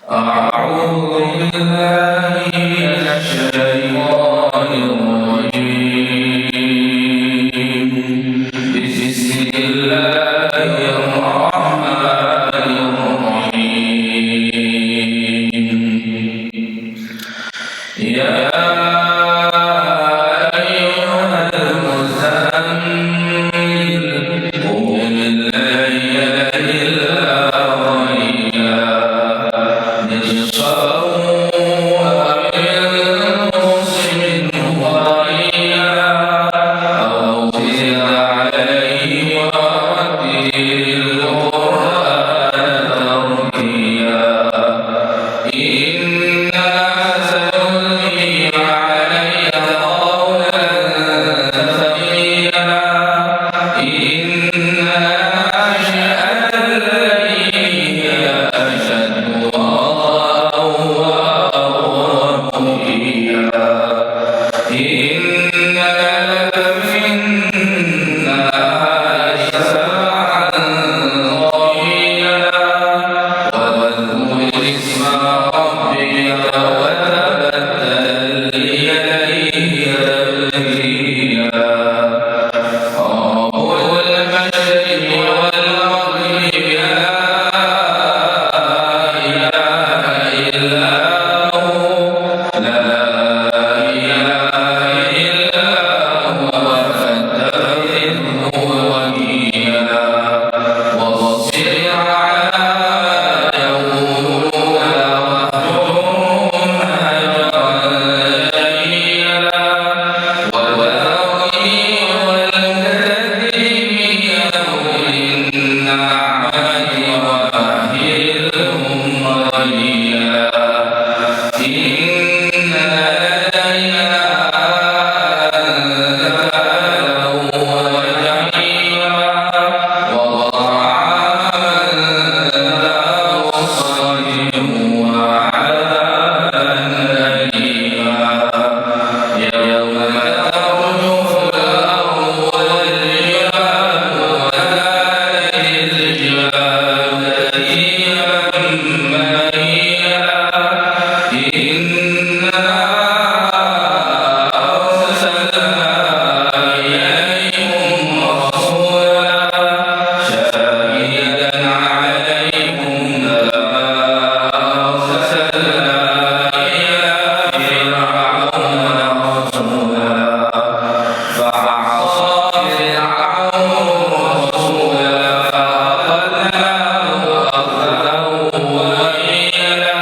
أعوذ بالله من الشيطان الرجيم. بسم الله الرحمن الرحيم. يا أيها المزمل قم الليل إلا قليلا نصفه أو انقص منه قليلا أو زد عليه ورتل القرآن ترتيلا. إنا سنلقي عليك قولا ثقيلا. إن ناشئة الليل هي أشد وأضاء وأقوم قيلا. إن لك في النهار سبحا طويلا واذكر اسم ربك وتبتل إليه تبتيلا. رب المشرق والمغرب لا إله إلا هو لا إله إلا هو فاتخذه وكيلا. واصبر على ما يقولون واهجرهم هجرا جميلا. وذرني والمكذبين أولي النعمة ومهلهم قليلا. إن لدينا أنكالا وجحيما وطعاما ذا غصة وعذابا أليما. يوم ترجف الأرض والجبال وكانت الجبال كثيبا مهيلا. إنا أرسلنا إليكم رسولا شاهدا عليكم كما أرسلنا إلى فرعون رسولا. فعصى فرعون الرسول فأخذناه أخذا وبيلا.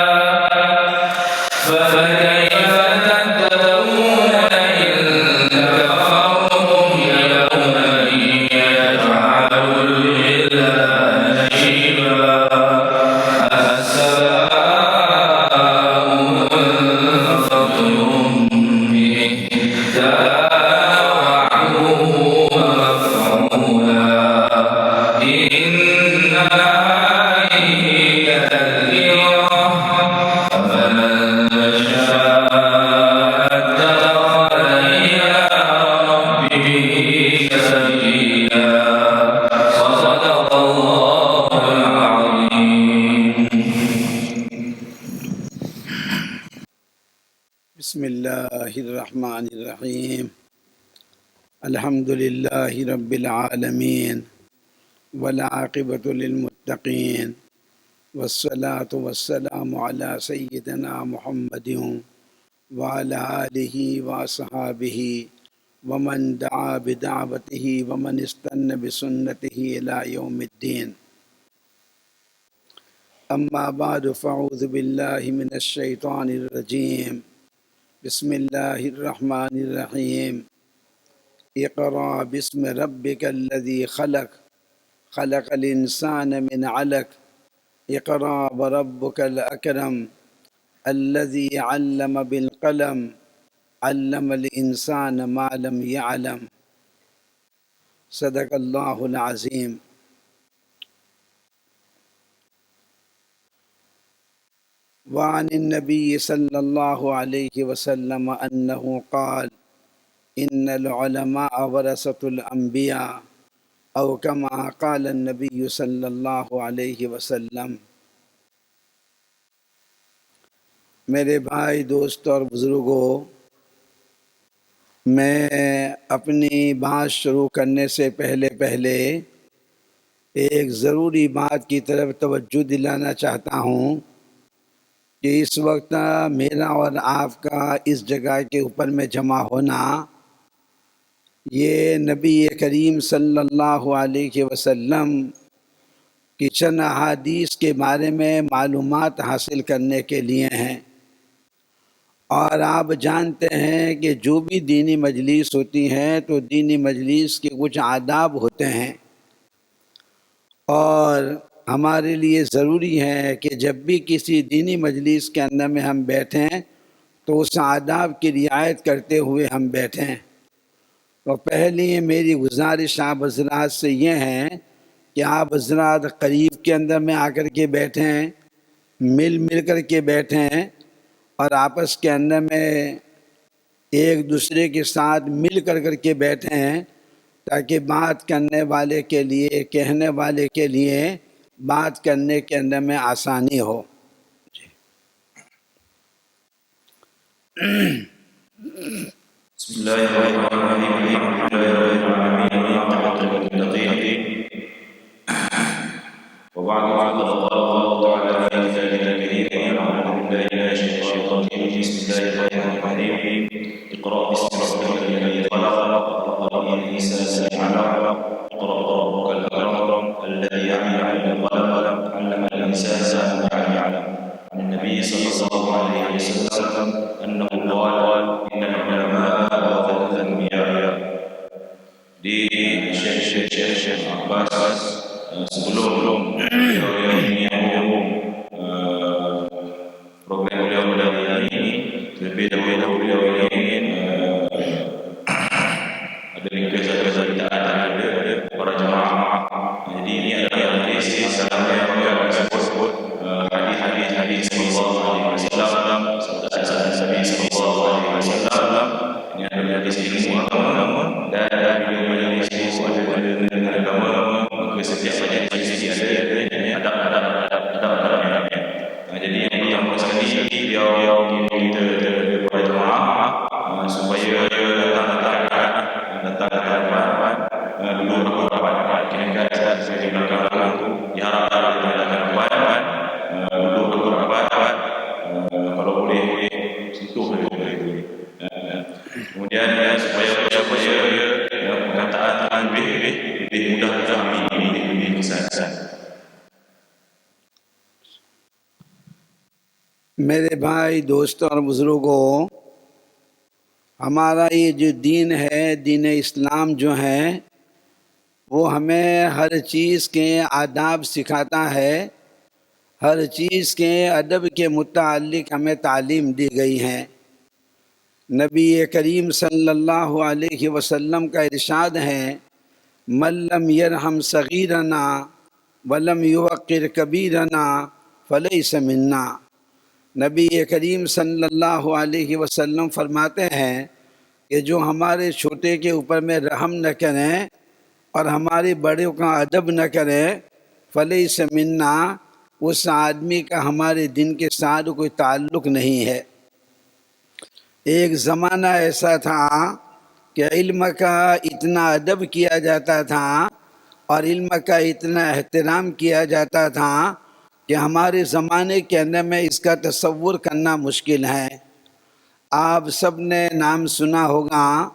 فكيف تتقون إن كفرتم يوما يجعل الولدان شيبا. السماء منفطر به كان وعده مفعولا. إن هذه لتذكرة فمن شاء اتخذ إلى ربه سبيلا. صدق الله العظيم. بسم الله الرحمن الرحيم. الحمد لله رب العالمين والعاقبة للمتقين والصلاة والسلام على سيدنا محمد وعلى آله وأصحابه ومن دعا بدعوته ومن استنى بسنته إلى يوم الدين. أما بعد فأعوذ بالله من الشيطان الرجيم. بسم الله الرحمن الرحيم. اقرأ باسم ربك الذي خلق خلق الإنسان من علق. اقرأ وربك الأكرم الذي علم بالقلم علم الإنسان ما لم يعلم. صدق الله العظيم. وعن النبي صلى الله عليه وسلم أنه قال: إن العلماء ورثة الأنبياء أو كما قال النبي صلی اللہ علیہ وسلم. میرے بھائی دوست اور بزرگوں، میں اپنی بات شروع کرنے سے پہلے ایک ضروری بات کی طرف توجہ دلانا چاہتا ہوں کہ اس وقت میرا اور آپ کا اس جگہ کے اوپر میں جمع ہونا، یہ نبی کریم صلی اللہ علیہ وسلم کی چند احادیث کے بارے میں معلومات حاصل کرنے کے لیے ہیں۔ اور آپ جانتے ہیں کہ جو بھی دینی مجلس ہوتی ہے تو دینی مجلس کے کچھ آداب ہوتے ہیں، اور ہمارے لیے ضروری ہے کہ جب بھی کسی دینی مجلس کے اندر میں ہم بیٹھیں تو اس آداب کی رعایت کرتے ہوئے ہم بیٹھیں۔ تو پہلی میری گزارش آپ حضرات سے یہ ہے کہ آپ حضرات قریب کے اندر میں آ کر کے بیٹھیں، مل کر کے بیٹھیں، اور آپس کے اندر میں ایک دوسرے کے ساتھ مل کر کے بیٹھیں، تاکہ بات کرنے والے کے لیے، کہنے والے کے لیے بات کرنے کے اندر میں آسانی ہو۔ بسم الله الرحمن الرحيم الحمد لله رب العالمين والعاقبة للمتقين وبعد فقد قال الله تعالى في كتابه الكريم أعوذ بالله من الشيطان الرجيم بسم الله الرحمن الرحيم اقرأ باسم ربك الذي خلق خلق الإنسان من علق اقرأ ربك الأكرم الذي علم بالقلم علم الإنسان ما لم يعلم. عن النبي صلى الله عليه وسلم أنه قال إن العلماء ورثة الأنبياء. Di Syekh Abbas sebelum beliau ini umum program beliau hari ini, lebih dahulu beliau ingin ada kisah-kisah kita ada para jemaah. Jadi ini adalah hadis salam yang disebut hadis sallallahu alaihi wasallam, sabda Nabi sallallahu alaihi wasallam. Ini adalah hadis ilmu agama dan beliau hadis dengan agama, maka setiap hadis ada adab-adabnya. Jadi yang pertama sekali beliau kita para jemaah supaya datang dulu rapat kira-kira seperti belakang itu diharapkan datang rapat dulu rapat kalau boleh sentuh kemudian supaya perkataan lebih mudah difahami, lebih kesan. میرے بھائی دوستوں اور بزرگوں، ہمارا یہ جو دین ہے، دین اسلام جو ہے، وہ ہمیں ہر چیز کے آداب سکھاتا ہے، ہر چیز کے ادب کے متعلق ہمیں تعلیم دی گئی ہے۔ نبی کریم صلی اللہ علیہ وسلم کا ارشاد ہے، من لم یرحم صغیرنا ولم یوقر کبیرنا فلیس منا۔ نبی کریم صلی اللہ علیہ وسلم فرماتے ہیں کہ جو ہمارے چھوٹے کے اوپر میں رحم نہ کریں اور ہمارے بڑوں کا ادب نہ کریں، فلیس منا، اس آدمی کا ہمارے دین کے ساتھ کوئی تعلق نہیں ہے۔ ایک زمانہ ایسا تھا کہ علم کا اتنا ادب کیا جاتا تھا اور علم کا اتنا احترام کیا جاتا تھا کہ ہمارے زمانے کے اندر میں اس کا تصور کرنا مشکل ہے۔ آپ سب نے نام سنا ہوگا،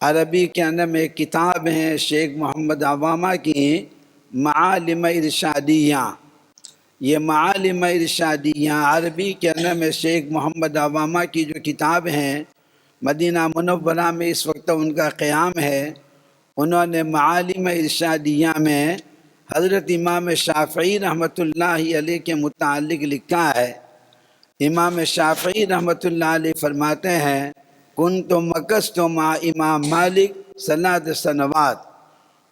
عربی کے اندر میں ایک کتاب ہے شیخ محمد عوامہ کی، معالم ارشادیہ۔ یہ معالم ارشادیہ عربی کے اندر میں شیخ محمد عوامہ کی جو کتاب ہے، مدینہ منورہ میں اس وقت ان کا قیام ہے۔ انہوں نے معالم ارشادیہ میں حضرت امام شافعی رحمۃ اللہ علیہ کے متعلق لکھا ہے۔ امام شافعی رحمۃ اللہ علیہ فرماتے ہیں، کنت مکثت مع امام مالک 3 سنوات۔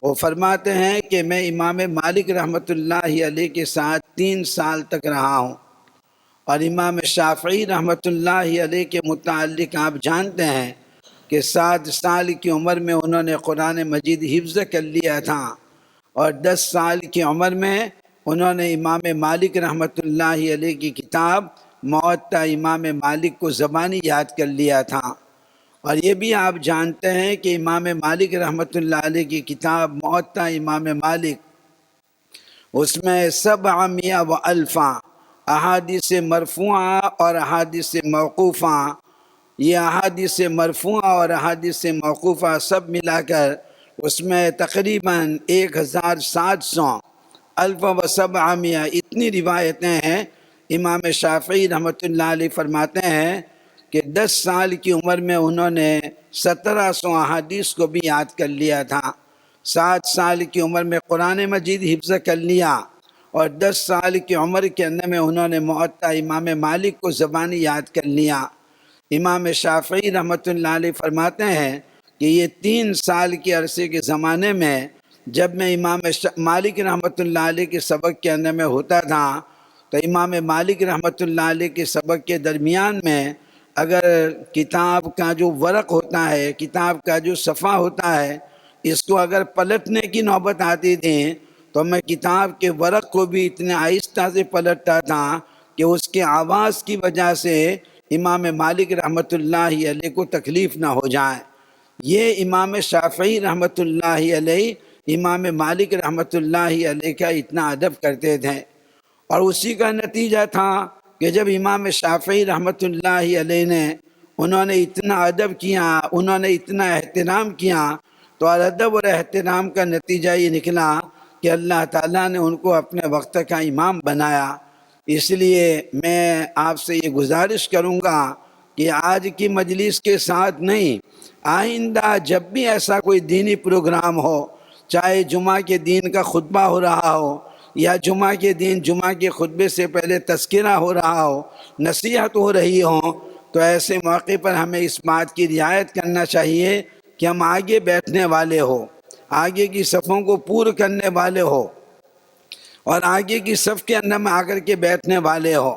وہ فرماتے ہیں کہ میں امام مالک رحمۃ اللہ علیہ کے ساتھ 3 سال تک رہا ہوں۔ اور امام شافعی رحمۃ اللہ علیہ کے متعلق آپ جانتے ہیں کہ 7 سال کی عمر میں انہوں نے قرآن مجید حفظ کر لیا تھا، اور 10 سال کی عمر میں انہوں نے امام مالک رحمۃ اللہ علیہ کی کتاب موطا امام مالک کو زبانی یاد کر لیا تھا۔ اور یہ بھی آپ جانتے ہیں کہ امام مالک رحمۃ اللہ علیہ کی کتاب موطا امام مالک، اس میں 700 و الفاں احادیث مرفوعہ اور احادیث موقوفہ، یہ احادیث مرفوعہ اور احادیث موقوفہ سب ملا کر اس میں تقریباً 1700 الف و 700 اتنی روایتیں ہیں۔ امام شافعی رحمۃ اللہ علیہ فرماتے ہیں کہ 10 سال کی عمر میں انہوں نے 1700 احادیث کو بھی یاد کر لیا تھا۔ 7 سال کی عمر میں قرآن مجید حفظ کر لیا، اور 10 سال کی عمر کے اندر میں انہوں نے موطا امام مالک کو زبانی یاد کر لیا۔ امام شافعی رحمۃ اللہ علیہ فرماتے ہیں کہ یہ 3 سال کے عرصے کے زمانے میں جب میں امام مالک رحمۃ اللہ علیہ کے سبق کے اندر میں ہوتا تھا، تو امام مالک رحمۃ اللہ علیہ کے سبق کے درمیان میں اگر کتاب کا جو ورق ہوتا ہے، کتاب کا جو صفحہ ہوتا ہے، اس کو اگر پلٹنے کی نوبت آتی تھی تو میں کتاب کے ورق کو بھی اتنے آہستہ سے پلٹتا تھا کہ اس کے آواز کی وجہ سے امام مالک رحمۃ اللہ علیہ کو تکلیف نہ ہو جائے۔ یہ امام شافعی رحمۃ اللہ علیہ امام مالک رحمۃ اللہ علیہ کا اتنا ادب کرتے تھے، اور اسی کا نتیجہ تھا کہ جب امام شافعی رحمۃ اللہ علیہ نے انہوں نے اتنا ادب کیا، انہوں نے اتنا احترام کیا، تو ادب اور احترام کا نتیجہ یہ نکلا کہ اللہ تعالیٰ نے ان کو اپنے وقت کا امام بنایا۔ اس لیے میں آپ سے یہ گزارش کروں گا کہ آج کی مجلس کے ساتھ نہیں، آئندہ جب بھی ایسا کوئی دینی پروگرام ہو، چاہے جمعہ کے دین کا خطبہ ہو رہا ہو، یا جمعہ کے دن جمعہ کے خطبے سے پہلے تذکرہ ہو رہا ہو، نصیحت ہو رہی ہو، تو ایسے موقع پر ہمیں اس بات کی رعایت کرنا چاہیے کہ ہم آگے بیٹھنے والے ہو، آگے کی صفوں کو پور کرنے والے ہو، اور آگے کی صف کے اندر میں آ کر کے بیٹھنے والے ہو۔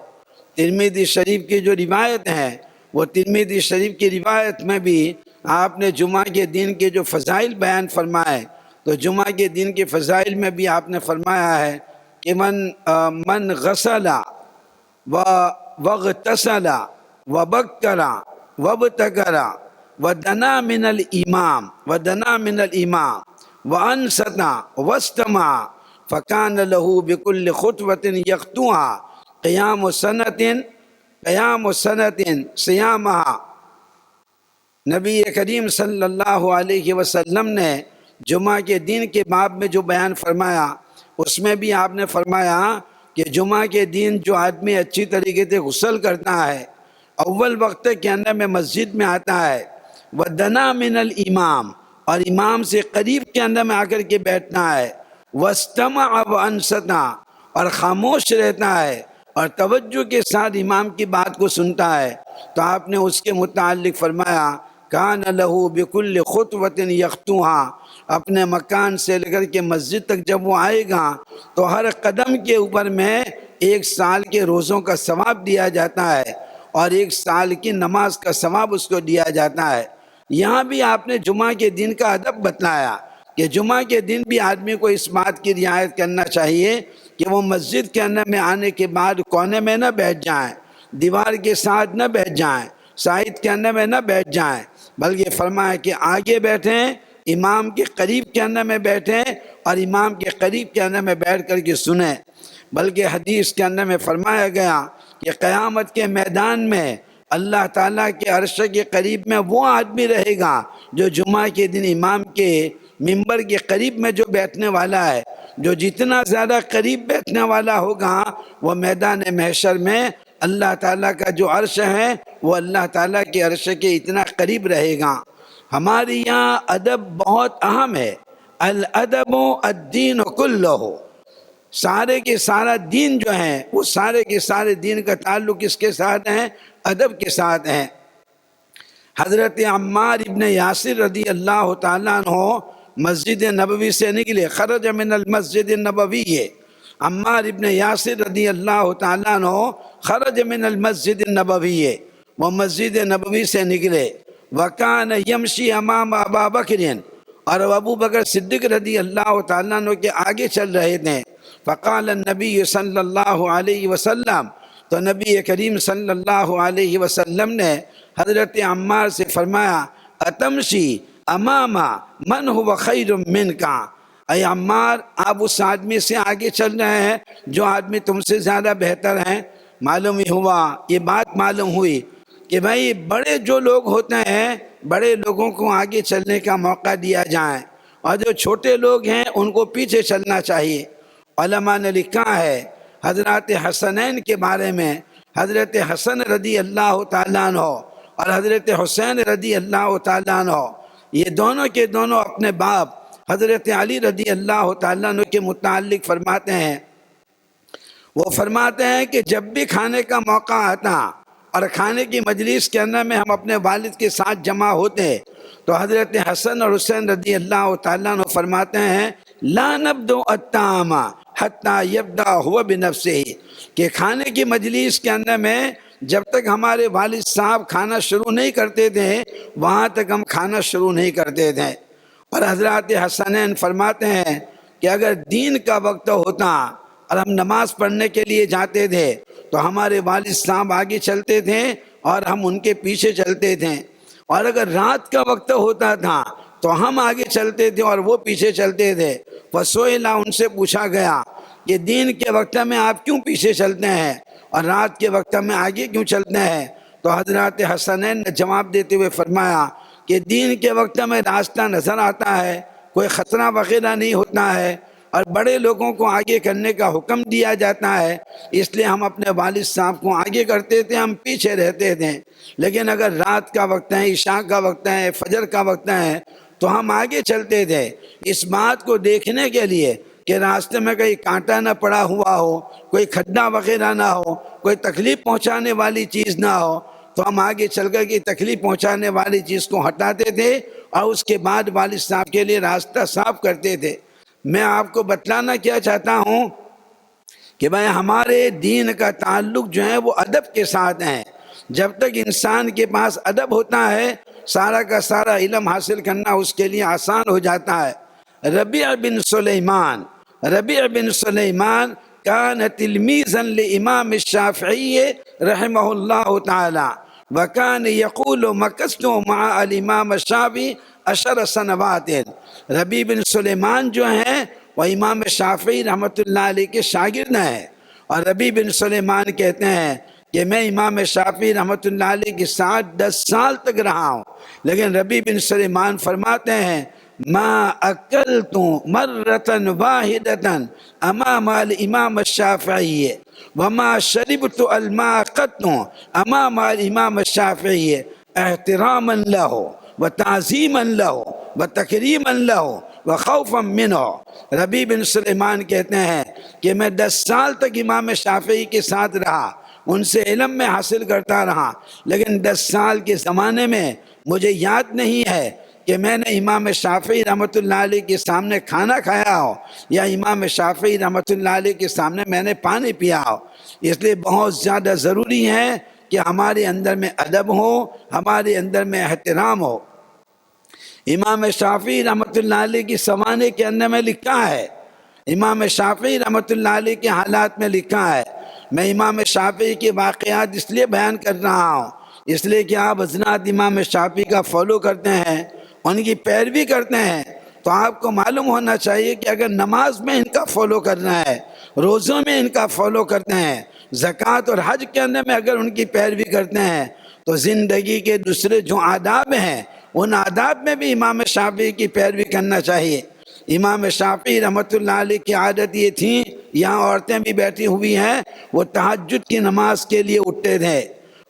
ترمذی شریف کی جو روایت ہے، وہ ترمذی شریف کی روایت میں بھی آپ نے جمعہ کے دن کے جو فضائل بیان فرمائے، تو جمعہ کے دن کے فضائل میں بھی آپ نے فرمایا ہے کہ من غسل واغتسل وبکر وابتکر ودنا من الامام وانصت واستمع فکان له بكل خطوة یخطوها قیام سنة صیامها۔ نبی کریم صلی اللہ علیہ وسلم نے جمعہ کے دن کے باب میں جو بیان فرمایا، اس میں بھی آپ نے فرمایا کہ جمعہ کے دن جو آدمی اچھی طریقے سے غسل کرتا ہے، اول وقت کے اندر میں مسجد میں آتا ہے، وَدَنَا مِنَ الْإِمَامِ، اور امام سے قریب کے اندر میں آ کر کے بیٹھنا ہے، وَاسْتَمَعَ وَأَنصَتَ، اور خاموش رہتا ہے اور توجہ کے ساتھ امام کی بات کو سنتا ہے، تو آپ نے اس کے متعلق فرمایا کان لہو بکل خطوۃ یخطوہا، اپنے مکان سے لے کر کے مسجد تک جب وہ آئے گا تو ہر قدم کے اوپر میں 1 سال کے روزوں کا ثواب دیا جاتا ہے، اور 1 سال کی نماز کا ثواب اس کو دیا جاتا ہے۔ یہاں بھی آپ نے جمعہ کے دن کا ادب بتلایا کہ جمعہ کے دن بھی آدمی کو اس بات کی رعایت کرنا چاہیے کہ وہ مسجد کے اندر میں آنے کے بعد کونے میں نہ بیٹھ جائیں، دیوار کے ساتھ نہ بیٹھ جائیں، سائد کے اندر میں نہ بیٹھ جائیں، بلکہ فرمایا کہ آگے بیٹھیں، امام کے قریب کے اندر میں بیٹھیں، اور امام کے قریب کے اندر میں بیٹھ کر کے سنیں۔ بلکہ حدیث کے اندر میں فرمایا گیا کہ قیامت کے میدان میں اللہ تعالیٰ کے عرش کے قریب میں وہ آدمی رہے گا جو جمعہ کے دن امام کے ممبر کے قریب میں جو بیٹھنے والا ہے، جو جتنا زیادہ قریب بیٹھنے والا ہوگا وہ میدان محشر میں اللہ تعالیٰ کا جو عرش ہے وہ اللہ تعالیٰ کے عرش کے اتنا قریب رہے گا۔ ہمارے یہاں ادب بہت اہم ہے، الادب الدین کلہ، سارے کے سارا دین جو ہے وہ سارے کے سارے دین کا تعلق کس کے ساتھ ہے؟ ادب کے ساتھ ہے۔ حضرت عمار ابن یاسر رضی اللہ تعالیٰ عنہ مسجد نبوی سے نکلے، خرج من المسجد النبوی، عمار ابن یاسر رضی اللہ تعالیٰ عنہ خرج من المسجد النبوی، وہ مسجد نبوی سے نکلے، وکان یمشی امام ابا بکر، اور ابو بکر صدیق رضی اللہ تعالیٰ عنہ کے آگے چل رہے تھے، فقال النبی صلی اللہ علیہ وسلم، تو نبی کریم صلی اللہ علیہ وسلم نے حضرت عمار سے فرمایا اتمشی اماما من هو خیر منکا، اے عمار آپ اس آدمی سے آگے چل رہے ہیں جو آدمی تم سے زیادہ بہتر ہیں۔ معلوم ہی ہوا، یہ بات معلوم ہوئی کہ بھائی بڑے جو لوگ ہوتے ہیں بڑے لوگوں کو آگے چلنے کا موقع دیا جائے، اور جو چھوٹے لوگ ہیں ان کو پیچھے چلنا چاہیے۔ علماء نے لکھا ہے حضرات حسنین کے بارے میں، حضرت حسن رضی اللہ تعالیٰ عنہ اور حضرت حسین رضی اللہ تعالیٰ عنہ، یہ دونوں کے دونوں اپنے باپ حضرت علی رضی اللہ تعالیٰ عنہ کے متعلق فرماتے ہیں، وہ فرماتے ہیں کہ جب بھی کھانے کا موقع آتا اور کھانے کی مجلس کے اندر میں ہم اپنے والد کے ساتھ جمع ہوتے تو حضرت حسن اور حسین رضی اللہ تعالیٰ عنہ فرماتے ہیں لا نبدو الطعام حتی یبدأ ہوا بنفسہ، کہ کھانے کی مجلس کے اندر میں جب تک ہمارے والد صاحب کھانا شروع نہیں کرتے تھے وہاں تک ہم کھانا شروع نہیں کرتے تھے۔ اور حضرات حسنین فرماتے ہیں کہ اگر دین کا وقت ہوتا اور ہم نماز پڑھنے کے لیے جاتے تھے تو ہمارے والد صاحب آگے چلتے تھے اور ہم ان کے پیچھے چلتے تھے، اور اگر رات کا وقت ہوتا تھا تو ہم آگے چلتے تھے اور وہ پیچھے چلتے تھے۔ فسئلہ، ان سے پوچھا گیا کہ دین کے وقت میں آپ کیوں پیچھے چلتے ہیں اور رات کے وقت میں آگے کیوں چلتے ہیں؟ تو حضرات حسنین نے جواب دیتے ہوئے فرمایا کہ دین کے وقت میں راستہ نظر آتا ہے، کوئی خطرہ وغیرہ نہیں ہوتا ہے، اور بڑے لوگوں کو آگے کرنے کا حکم دیا جاتا ہے، اس لیے ہم اپنے والد صاحب کو آگے کرتے تھے، ہم پیچھے رہتے تھے۔ لیکن اگر رات کا وقت ہے، عشاء کا وقت ہے، فجر کا وقت ہے تو ہم آگے چلتے تھے، اس بات کو دیکھنے کے لیے کہ راستے میں کہیں کانٹا نہ پڑا ہوا ہو، کوئی کھڈا وغیرہ نہ ہو، کوئی تکلیف پہنچانے والی چیز نہ ہو، تو ہم آگے چل کر کے تکلیف پہنچانے والی چیز کو ہٹاتے تھے اور اس کے بعد والد صاحب کے لیے راستہ صاف کرتے تھے۔ میں آپ کو بتلانا کیا چاہتا ہوں کہ بھائی ہمارے دین کا تعلق جو ہے وہ ادب کے ساتھ ہے۔ جب تک انسان کے پاس ادب ہوتا ہے سارا کا سارا علم حاصل کرنا اس کے لیے آسان ہو جاتا ہے۔ ربیع بن سلیمان کان تلمیذا لامام الشافعی رحمہ اللہ تعالی وکان یقول مکثت مع الامام الشافعی 10 سنوات۔ ربیع بن سلیمان جو ہیں وہ امام شافعی رحمۃ اللہ علیہ کے شاگرد ہیں، اور ربیع بن سلیمان کہتے ہیں کہ میں امام شافعی رحمۃ اللہ علیہ کے ساتھ 10 سال تک رہا ہوں، لیکن ربیع بن سلیمان فرماتے ہیں ما اکلت مرۃ واحدۃ امام الامام الشافعی وما شربت الماء قط امام الامام الشافعی احتراما له وتعظیما له وتکریما له وخوفا منه۔ ربیع بن سلیمان کہتے ہیں کہ میں 10 سال تک امام شافعی کے ساتھ رہا، ان سے علم میں حاصل کرتا رہا، لیکن 10 سال کے زمانے میں مجھے یاد نہیں ہے کہ میں نے امام شافعی رحمۃ اللہ علیہ کے سامنے کھانا کھایا ہو یا امام شافعی رحمۃ اللہ علیہ کے سامنے میں نے پانی پیا ہو۔ اس لیے بہت زیادہ ضروری ہے کہ ہمارے اندر میں ادب ہو، ہمارے اندر میں احترام ہو۔ امام شافعی رحمۃ اللہ علیہ کی سوانے کے اندر میں لکھا ہے، امام شافعی رحمۃ اللہ علیہ کے حالات میں لکھا ہے، میں امام شافعی کے واقعات اس لیے بیان کر رہا ہوں اس لیے کہ آپ حضرات امام شافعی کا فالو کرتے ہیں، ان کی پیروی کرتے ہیں، تو آپ کو معلوم ہونا چاہیے کہ اگر نماز میں ان کا فالو کرنا ہے، روزوں میں ان کا فالو کرتے ہیں، زکوٰۃ اور حج کے اندر میں اگر ان کی پیروی کرتے ہیں تو زندگی کے دوسرے جو آداب ہیں ان آداب میں بھی امام شافعی کی پیروی کرنا چاہیے۔ امام شافعی رحمۃ اللہ علیہ کی عادت یہ تھی، یہاں عورتیں بھی بیٹھی ہوئی ہیں، وہ تہجد کی نماز کے لیے اٹھتے تھے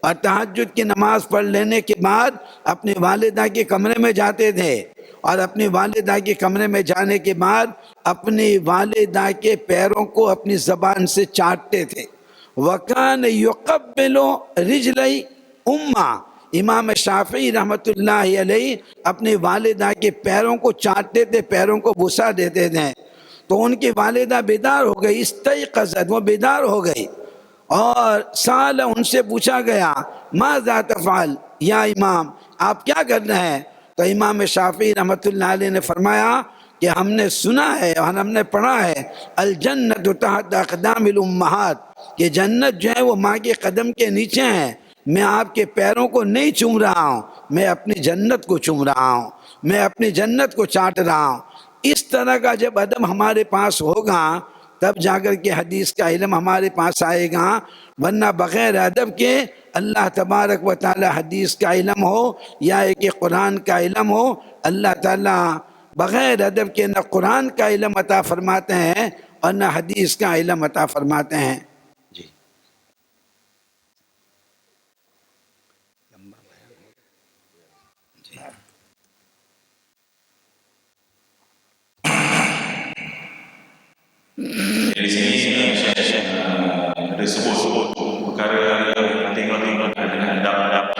اور تہجد کی نماز پڑھ لینے کے بعد اپنی والدہ کے کمرے میں جاتے تھے، اور اپنی والدہ کے کمرے میں جانے کے بعد اپنی والدہ کے پیروں کو اپنی زبان سے چاٹتے تھے۔ وَكَانَ يُقَبِّلُ رِجْلَيْ أُمَّهُ، امام شافعی رحمۃ اللہ علیہ اپنی والدہ کے پیروں کو چاٹتے تھے، پیروں کو بوسہ دیتے تھے، تو ان کی والدہ بیدار ہو گئی، استيقظت، وہ بیدار ہو گئی، اور سال ان سے پوچھا گیا ماذا تفعل یا امام، آپ کیا کر رہے ہیں؟ تو امام شافعی رحمۃ اللہ علیہ نے فرمایا کہ ہم نے سنا ہے اور ہم نے پڑھا ہے الجنت تحت اقدام الامہات، کہ جنت جو ہے وہ ماں کے قدم کے نیچے ہے، میں آپ کے پیروں کو نہیں چوم رہا ہوں، میں اپنی جنت کو چوم رہا ہوں، میں اپنی جنت کو چاٹ رہا ہوں۔ اس طرح کا جب ادب ہمارے پاس ہوگا تب جا کر کے حدیث کا علم ہمارے پاس آئے گا، ورنہ بغیر ادب کے اللہ تبارک و تعالی حدیث کا علم ہو یا کہ قرآن کا علم ہو، اللہ تعالیٰ بغیر ادب کے نہ قرآن کا علم عطا فرماتے ہیں اور نہ حدیث کا علم عطا فرماتے ہیں۔ جی Dari sini ada sebut perkara yang penting-penting dengan adab-adab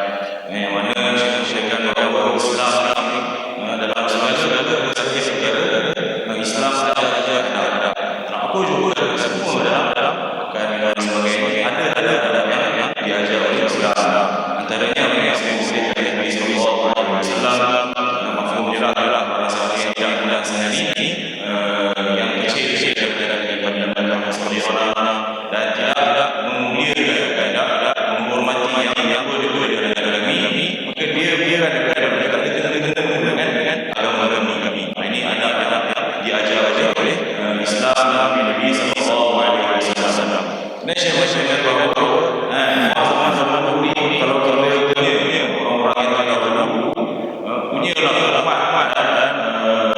yang mana mensyariatkan bahawa Islam dalam segala setiap perkara Islam saja adab. Apa juga semua dalam perkara sebagai ada adab yang diajar oleh Islam. Antaranya yang disebut oleh Nabi sallallahu alaihi wasallam, mafhumnya adalah bahasa yang tidak mudah sehari yang kecil-kecil dan tidak memuliakan, tidak menghormati yang boleh dengan kami, maka dia dengan agama kami. Ini adab-adab diajar oleh Islam Nabi sallallahu alaihi wasallam. Masyarakat bahawa zaman-zaman dulu kalau punya orang-orang yang dahulu punya hormat dan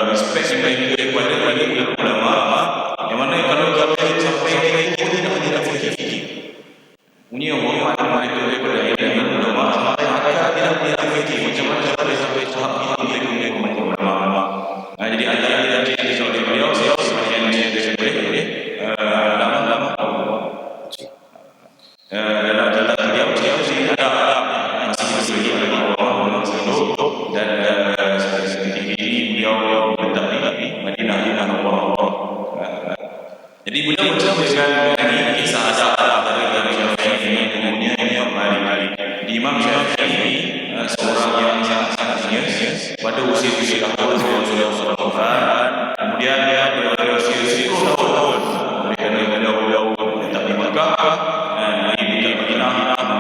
respect kepada ulama, yang mana kalau sampai kita tidak fikir punya hormat kepada ulama, maka tidak fikir macam mana sampai tahap itu ulama. Jadi antara yang dicari oleh beliau yang oleh lama-lama dalam catatan beliau ada masih orang dan seperti ini beliau letak di Madinah Allah. Jadi beliau bercerita dengan kisah ada dari Imam Syafi'i kemudian Imam Malik. Di Imam Syafi'i seorang yang sangat senior pada usia tahun sudah wafat, kemudian dia berusia 10 tahun beliau tetap di Makkah, di Madinah, Imam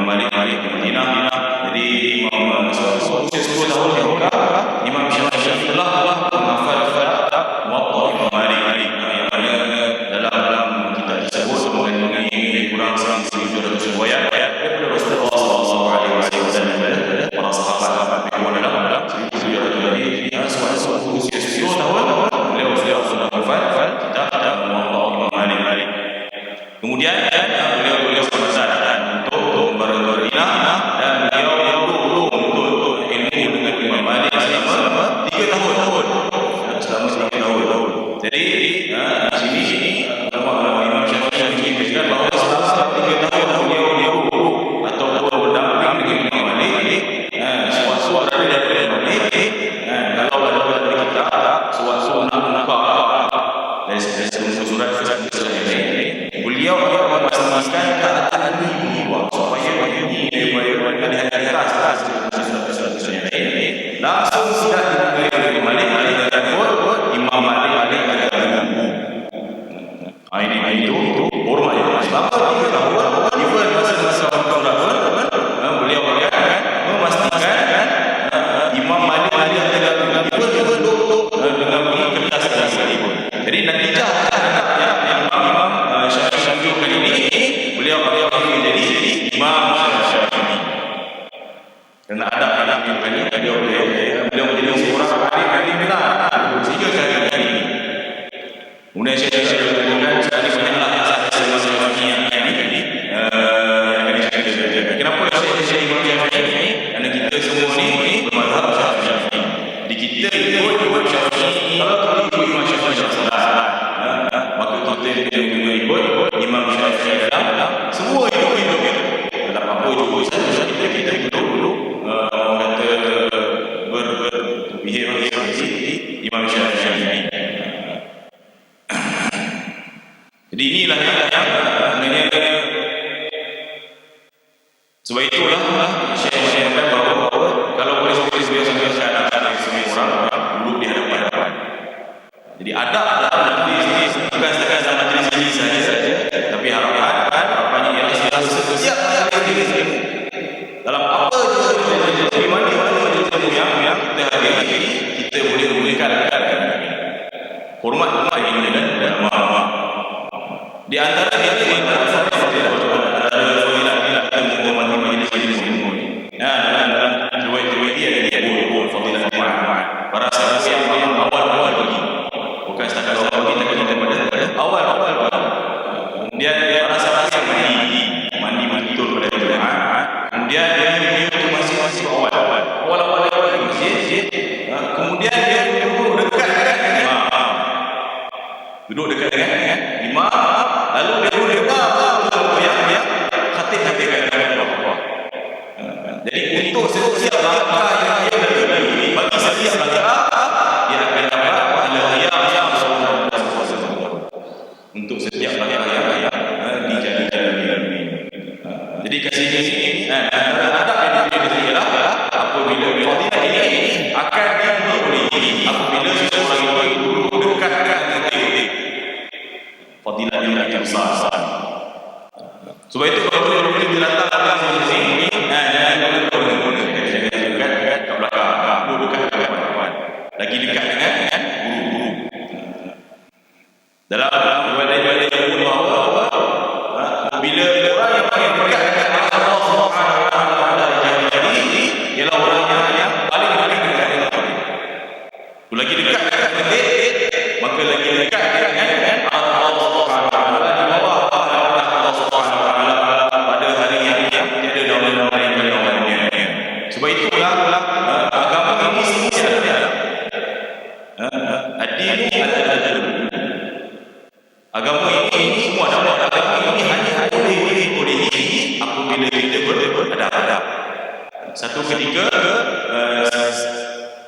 Malik di Madinah. Jadi Imam usia 10 tahun di Makkah, Imam Syafi'i telah menghafal Muwatta Imam Malik. Dalam kita disebut mengenai kurang 1,700 riwayat daripada Rasulullah sallallahu alaihi wasallam, para sahabat dalam 1,700 dari usia 10 tahun beliau sudah wafat, kita ada Muwatta Imam Malik. Kemudian beliau berpesan untuk bermadinah dan beliau dulu untuk ilmu dengan Imam Malik selama 3 tahun. Jadi di sini Imam Syafi'i berkata bahawa selama 3 tahun beliau ataupun berdamping dengan Imam Malik, suatu dari Imam Malik, kalau ada dari kita suatu nak dari surat beliau memastikan keadaan ini supaya ini dari atas langsung tidak dimulai oleh Imam Malik dan Imam Malik itu hormat Islam. Even masa beliau memastikan Imam Malik dengan kertas sekalipun. Jadi natijah yang Imam Syafi'i kali ini beliau jadi Imam Syafi'i. Dan ada yang beliau menjadi seorang alim benar sehingga kali ini. Kemudian saya dengan sekali banyaklah Syafi'i yang ini kenapa saya Imam Syafi'i? Kerana kita semua ni bermazhab Syafi'i. Di kita ikut Imam Syafi'i. Kalau ikut Imam Syafi'i salah, maka kita ikut Imam Syafi'i dalam semua hidup kita. Dalam apa juga kita ikut dulu kata berbihir Imam Syafi'i. Jadi inilah yang sebab itulah saya bahawa kalau polis biasa anak semua orang duduk di hadapan. Jadi ada bukan setakat majlis saja ilmu dan amal. Di antara dia antara ilmu majlis ilmu. Dalam riwayat dia fadilah Mu'ad. Para sahabat yang awal pergi. Bukan setakat awal pergi, tapi daripada awal. Kemudian para sahabat yang mandi betul pada jemaah. Kemudian dia itu masih awal di masjid. Kemudian dia duduk dekat dengan imam. Duduk dekat dengan imam. Lalu dia duduk dekat yang khatib-khatibkan Allah. Jadi untuk setiap langkah yang dia lalui, bagi setiap langkah dia akan dapat pahala yang untuk setiap langkah yang dijalani. Jadi kat sini adab yang diberi ialah apabila fadilah ini akan diberi apabila seseorang itu duduk dekat dengan khatib. Fadilah yang akan besar. Sebab itu kalau kita datang ke sini, jangan dekat kat belakang, dekat kawan. Lagi dekat dengan guru. Dalam riwayat yang bahawa bila orang yang paling dekat dengan Allah Subhanahu wa taala jadi ialah orang yang paling dekat dengan Allah. Lagi dekat dengan khatib, maka lagi dekat dengan Allah Subhanahu wa taala di bawah Allah Subhanahu wa taala pada hari yang tiada dalam yang sebab itulah agama ini semua ada. Ad-din adalah agama ini semua ada. Agama ini hanya boleh apabila kita beradab. Satu ketika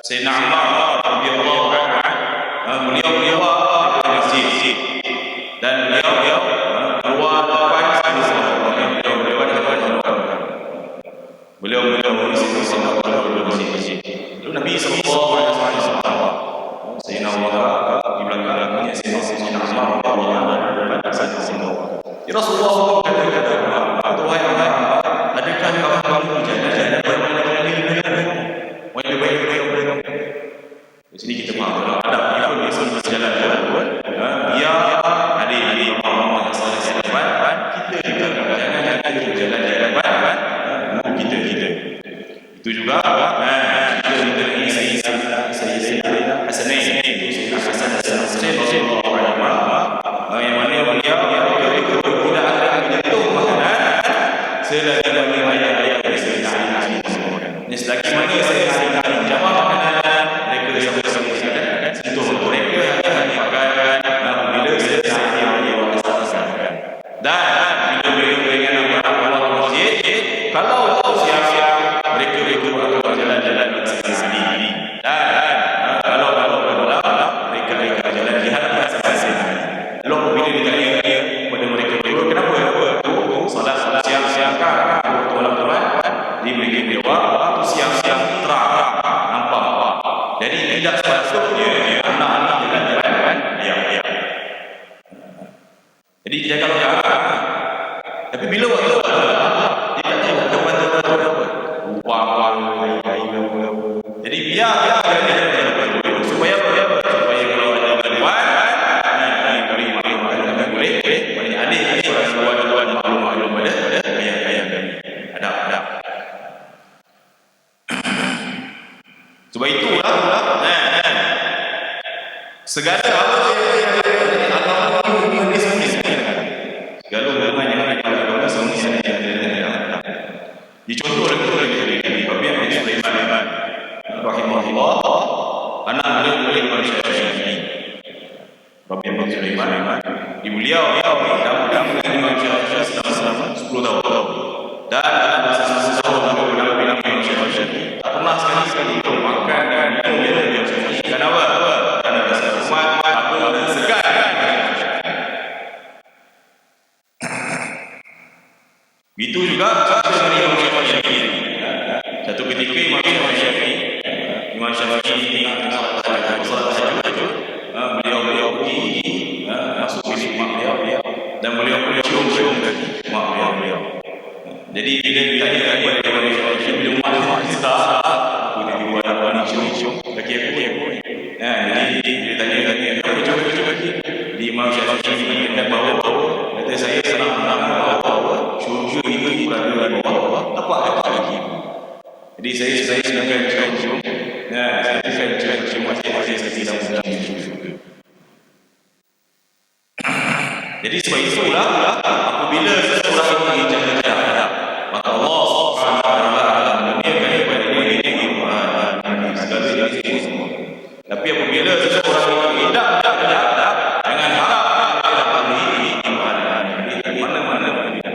Sayyidina Umar radhiyallahu anhu beliau keluar dari masjid dan beliau keluar depan beliau masjid. Lalu Nabi sallallahu alaihi wasallam Sayyidina Umar di belakangnya Sayyidina Umar ya Rasulullah kata wahai Umar, adakah kamu berjalan baik-baik. Di sini kita faham kalau adab itu biasa berjalan ya adik-adik mama yang salah kita juga jangan berjalan kita itu juga kita ini saya Hasanin itu Hasan Rasulullah yang mana beliau tidak akan menyentuh makanan selagi mana ayat ini selagi mana saya jamaah makanan mereka sama-sama sentuh mereka hanya makan bila saya dan bila mereka dengan orang masjid kalau siang-siang mereka akan berjalan-jalan sendiri dan kalau mereka berjalan jihad sendiri. Lalu bila ditanya kepada mereka kenapa salat siang-siang kan tuan-tuan di mereka jawab waktu siang-siang terang nampak. Jadi tidak sepatutnya anak-anak jalan-jalan diam. Jadi jaga. Tapi bila waktu tidak tahu depan uang jadi biar supaya kalau ada gangguan boleh adik tuan maklum pada ayah ada. Sebab itulah segala dicontoh lagi Rabi' bin Sulaiman rahimahullah anak beliau Imam Syafi'i. Rabi' bin Sulaiman di beliau dalam Imam Syafi'i selama 10 tahun dan tahun Imam Syafi'i tak pernah sekali makan dan minum Imam Syafi'i. Kenapa? Kerana rasa umat takut dan segan. Itu juga Imam Syafi'i. Satu ketika Imam Syafi'i salat tahajud, beliau pergi masuk bilik mak beliau dan beliau cium mak beliau. Jadi bila ditanya kepada Imam Syafi'i bila mak kita aku ni buat apa ni cium kaki aku. Jadi dia tanya apa cium Jadi saya silakan cium-cium. Silakan cium-cium masing-masing sisa mungkin juga. Jadi sebab itulah apabila seseorang ingin jaga, maka Allah Subhanahu wa taala menurunkan kepada dia Al-Quran dan segala jenis semua. Tapi apabila seseorang tidak jangan harap dia dapat iman di mana-mana dia.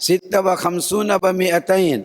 56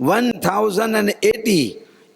1080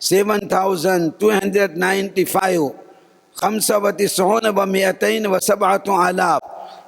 7295 95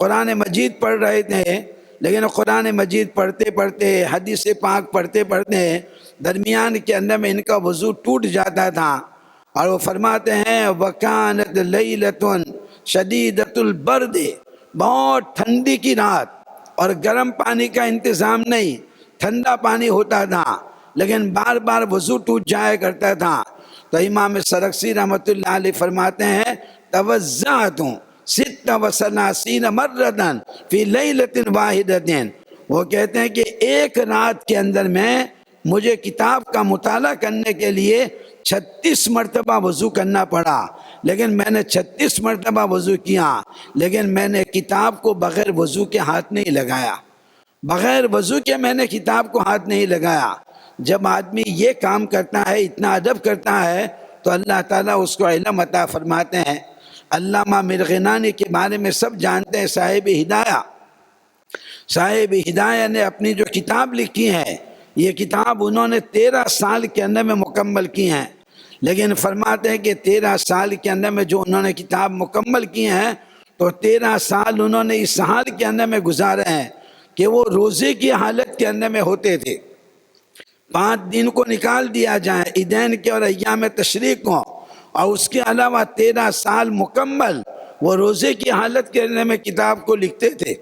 قرآن مجید پڑھ رہے تھے، لیکن قرآن مجید پڑھتے پڑھتے، حدیث پاک پڑھتے پڑھتے درمیان کے اندر میں ان کا وضو ٹوٹ جاتا تھا، اور وہ فرماتے ہیں وَكَانَتْ لَيْلَةٌ شَدِيدَةُ الْبَرْدِ، بہت ٹھنڈی کی رات، اور گرم پانی کا انتظام نہیں، ٹھنڈا پانی ہوتا تھا، لیکن بار بار وضو ٹوٹ جایا کرتا تھا۔ تو امام سرخسی رحمۃ اللہ علیہ فرماتے ہیں توضأت 36 مرۃ فی لیلۃ واحدۃ، وہ کہتے ہیں کہ ایک رات کے اندر میں مجھے کتاب کا مطالعہ کرنے کے لیے 36 مرتبہ وضو کرنا پڑا، لیکن میں نے 36 مرتبہ وضو کیا، لیکن میں نے کتاب کو بغیر وضو کے ہاتھ نہیں لگایا، بغیر وضو کے میں نے کتاب کو ہاتھ نہیں لگایا۔ جب آدمی یہ کام کرتا ہے، اتنا ادب کرتا ہے، تو اللہ تعالیٰ اس کو علم عطا فرماتے ہیں۔ علامہ مرغنانی کے بارے میں سب جانتے ہیں، صاحب ہدایہ، صاحب ہدایہ نے اپنی جو کتاب لکھی ہے، یہ کتاب انہوں نے 13 سال کے اندر میں مکمل کی ہیں، لیکن فرماتے ہیں کہ 13 سال کے اندر میں جو انہوں نے کتاب مکمل کی ہیں، تو 13 سال انہوں نے اس حال کے اندر میں گزارے ہیں کہ وہ روزے کی حالت کے اندر میں ہوتے تھے۔ 5 دن کو نکال دیا جائے عیدین کے اور ایام تشریق کو، اور اس کے علاوہ 13 سال مکمل وہ روزے کی حالت کے اندر میں کتاب کو لکھتے تھے۔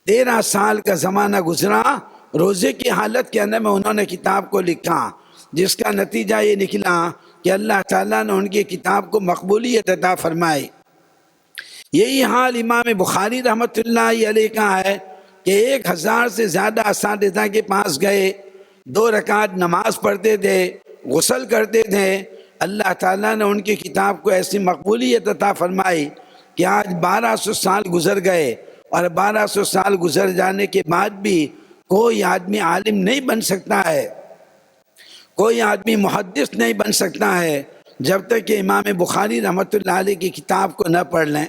13 سال کا زمانہ گزرا، روزے کی حالت کے اندر میں انہوں نے کتاب کو لکھا، جس کا نتیجہ یہ نکلا کہ اللہ تعالیٰ نے ان کی کتاب کو مقبولیت عطا فرمائی۔ یہی حال امام بخاری رحمۃ اللہ علیہ کا ہے کہ 1000 سے زیادہ اساتذہ کے پاس گئے، 2 رکعت نماز پڑھتے تھے، غسل کرتے تھے، اللہ تعالیٰ نے ان کی کتاب کو ایسی مقبولیت عطا فرمائی کہ آج 1200 سال گزر گئے، اور 1200 سال گزر جانے کے بعد بھی کوئی آدمی عالم نہیں بن سکتا ہے، کوئی آدمی محدث نہیں بن سکتا ہے جب تک کہ امام بخاری رحمۃ اللہ علیہ کی کتاب کو نہ پڑھ لیں۔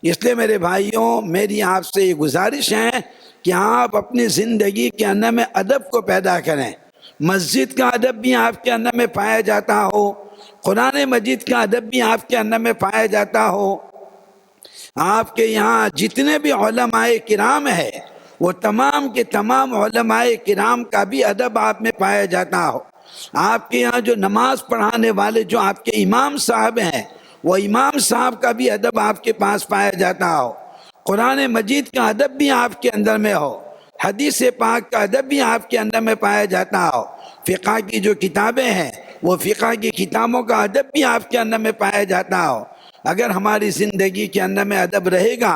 اس لیے میرے بھائیوں، میری آپ سے یہ گزارش ہے کہ آپ اپنی زندگی کے اندر میں ادب کو پیدا کریں، مسجد کا ادب بھی آپ کے اندر میں پایا جاتا ہو، قرآن مجید کا ادب بھی آپ کے اندر میں پایا جاتا ہو، آپ کے یہاں جتنے بھی علماء کرام ہیں وہ تمام کے تمام علماء کرام کا بھی ادب آپ میں پایا جاتا ہو، آپ کے یہاں جو نماز پڑھانے والے جو آپ کے امام صاحب ہیں وہ امام صاحب کا بھی ادب آپ کے پاس پایا جاتا ہو، قرآن مجید کا ادب بھی آپ کے اندر میں ہو، حدیث پاک کا ادب بھی آپ کے اندر میں پایا جاتا ہو، فقہ کی جو کتابیں ہیں وہ فقہ کی کتابوں کا ادب بھی آپ کے اندر میں پایا جاتا ہو۔ اگر ہماری زندگی کے اندر میں ادب رہے گا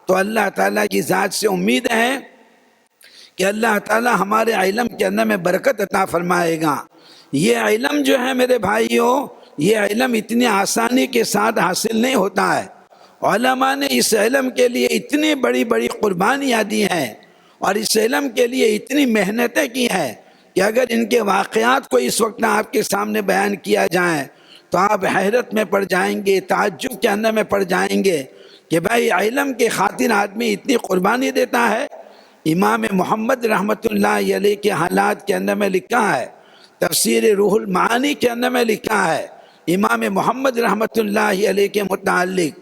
تو اللہ تعالیٰ کی ذات سے امید ہے کہ اللہ تعالیٰ ہمارے علم کے اندر میں برکت عطا فرمائے گا۔ یہ علم جو ہے میرے بھائیوں، یہ علم اتنی آسانی کے ساتھ حاصل نہیں ہوتا ہے، علماء نے اس علم کے لیے اتنی بڑی بڑی قربانیاں دی ہیں، اور اس علم کے لیے اتنی محنتیں کی ہیں کہ اگر ان کے واقعات کو اس وقت آپ کے سامنے بیان کیا جائیں تو آپ حیرت میں پڑ جائیں گے، تعجب کے اندر میں پڑ جائیں گے کہ بھائی علم کے خاطر آدمی اتنی قربانی دیتا ہے۔ امام محمد رحمۃ اللہ علیہ کے حالات کے اندر میں لکھا ہے، تفسیر روح المعانی کے اندر میں لکھا ہے امام محمد رحمۃ اللہ علیہ کے متعلق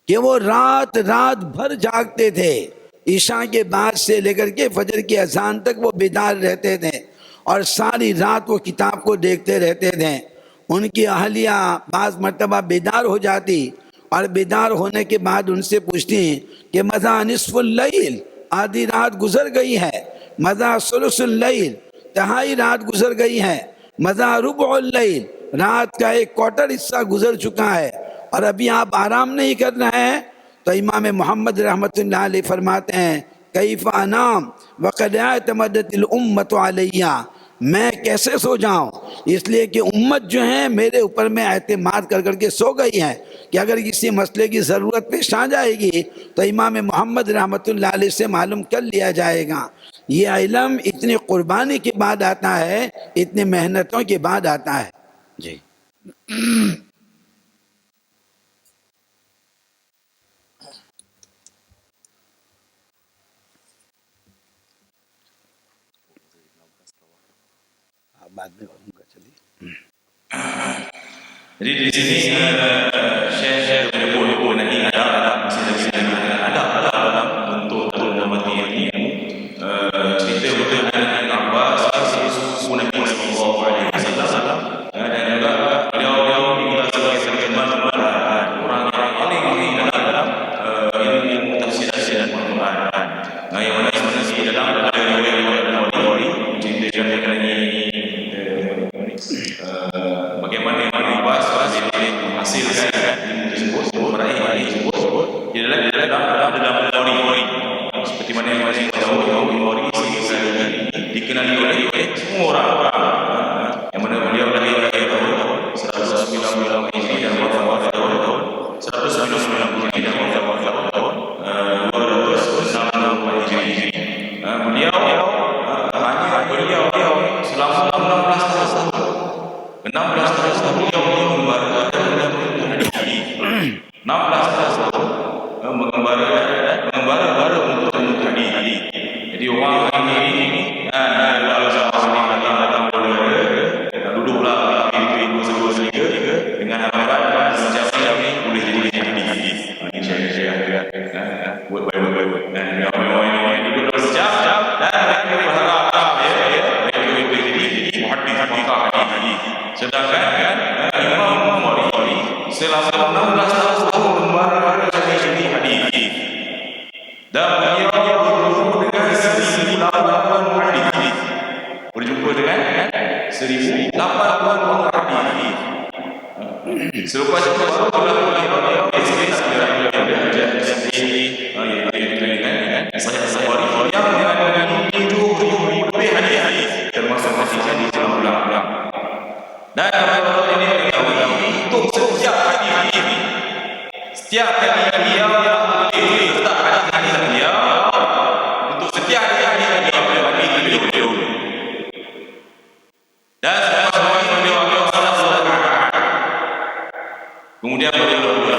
کہ وہ رات بھر جاگتے تھے، عشاء کے بعد سے لے کر کے فجر کی اذان تک وہ بیدار رہتے تھے، اور ساری رات وہ کتاب کو دیکھتے رہتے تھے۔ ان کی اہلیہ بعض مرتبہ بیدار ہو جاتی، اور بیدار ہونے کے بعد ان سے پوچھتی کہ مذا نصف اللیل، آدھی رات گزر گئی ہے، مذا ثلث اللیل، تہائی رات گزر گئی ہے، مذا ربع اللیل، رات کا 1/4 حصہ گزر چکا ہے، اور ابھی آپ آرام نہیں کر رہے ہیں۔ تو امام محمد رحمۃ اللہ علیہ فرماتے ہیں کیف انام وقد اعتمدت الامت علیہ، میں کیسے سو جاؤں، اس لیے کہ امت جو ہے میرے اوپر میں اعتماد کر کے سو گئی ہے کہ اگر کسی مسئلے کی ضرورت پیش آ جائے گی تو امام محمد رحمۃ اللہ علیہ سے معلوم کر لیا جائے گا۔ یہ علم اتنی قربانی کے بعد آتا ہے، اتنی محنتوں کے بعد آتا ہے۔ جی بعد میں کروں گا، چلیے۔ Jadi di sini Syekh menyebut mengenai ada 16 tahun beliau mengembarakan hadis. 16 tahun mengembara untuk hadis. Jadi orang ini kalau sama datang duduklah pintu sebuah seliga dengan harapan sejak ini boleh jadi hadis. Ini saya buat duduk sejak dan mereka berharap mereka boleh jadi muhaddis hadis. Sedangkan Imam Bukhari selama 16 tahun mengembarakan hadis. Dan beliau berjumpa dengan 1,080 hadis. Berjumpa dengan 1,080 hadis. Selepas itu baru beliau saya yang mengandungi 7,000 lebih hadis termasuk hadis yang diulang-ulang. Dan kalau ini untuk setiap hadis ini, setiap hadis dia letak hadis dia untuk setiap hadis dia beliau. Dan semua beliau salah kemudian beliau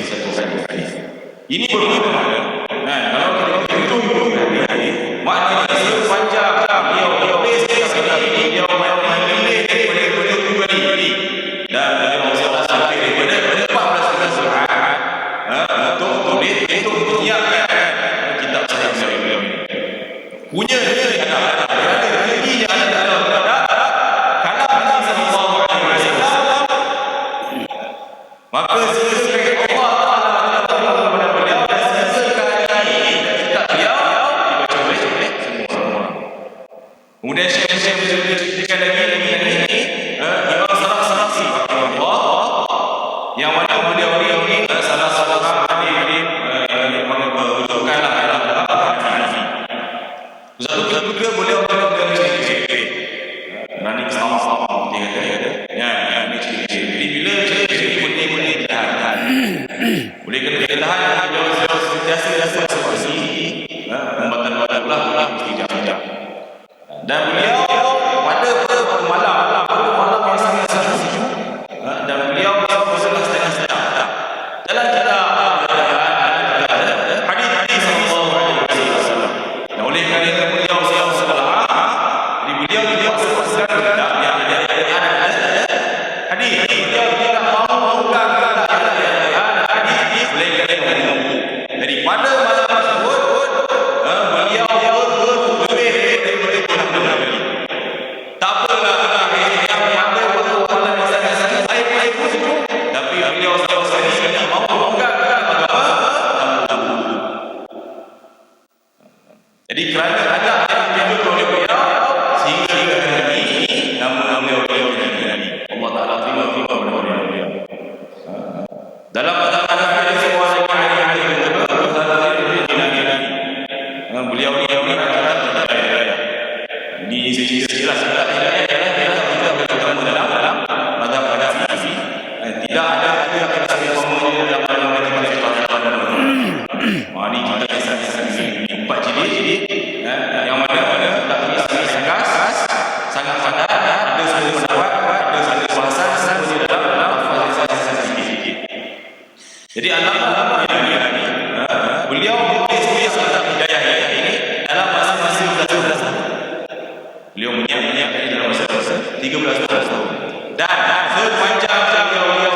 satu hadis. Ini bermakna kalau kita hitung hadis, maknanya sepanjang beliau dia dan beliau sampai daripada 14 surah untuk menyiapkan kitab sahih beliau punya ada lagi yang ada kalam Nabi sallallahu alaihi wasallam, maka sebagai Allah Taala kepada beliau dan sisakan kitab beliau dibaca oleh semua orang. Kemudian Syekh menceritakan lagi ini Imam Sarakhsi yang mana beliau ini salah seorang alim menunjukkanlah hadis. Satu ketika beliau running sama dia kata ni cerita. Jadi bila cerita boleh tahan. Boleh kena tahan beliau sentiasa seperti pembatan ulah tidak. Dan beliau pada malam yang sangat sejuk dan beliau bersalah setengah-setengah dalam kita hadis sallallahu alaihi wasallam. Dan oleh kerana beliau salah, jadi beliau sebutkan yang ada hadis beliau tidak mahu bukan hadis oleh kerana jadi pada malam tersebut beliau lebih tak apalah yang ada malam yang sangat air pun sejuk, tapi beliau sekali mahu bukan agama. Jadi kerana ada yang ditunjuk oleh beliau sehingga hari ini nama beliau jadi Allah Taala terima beliau. Dalam hadis semua beliau ni ini jelas tak dalam mazhab Hanafi tidak ada yang kita ngomong dalam ini kita empat jilid yang mana tak ringkas sangat padat, ada satu pendapat, ada satu bahasan dalam sedikit. Jadi alhamdulillah beliau menulis kitab hidayah ini dalam masa-masa 13 tahun. Beliau menyiapkan dalam masa 13 tahun. Dan sepanjang beliau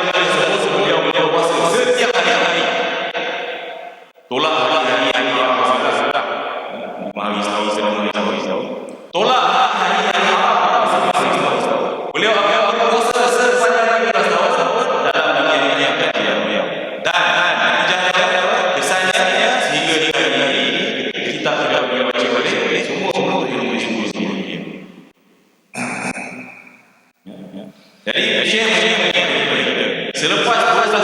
puasa setiap hari. Tolak hari-hari tolak hari-hari beliau akan berpuasa sepanjang 13 tahun dalam dunia beliau. Dan dijadikan kesannya sehingga di hari ini kita sudah baca oleh semua ilmu dia. Jadi Syekh selepas puasa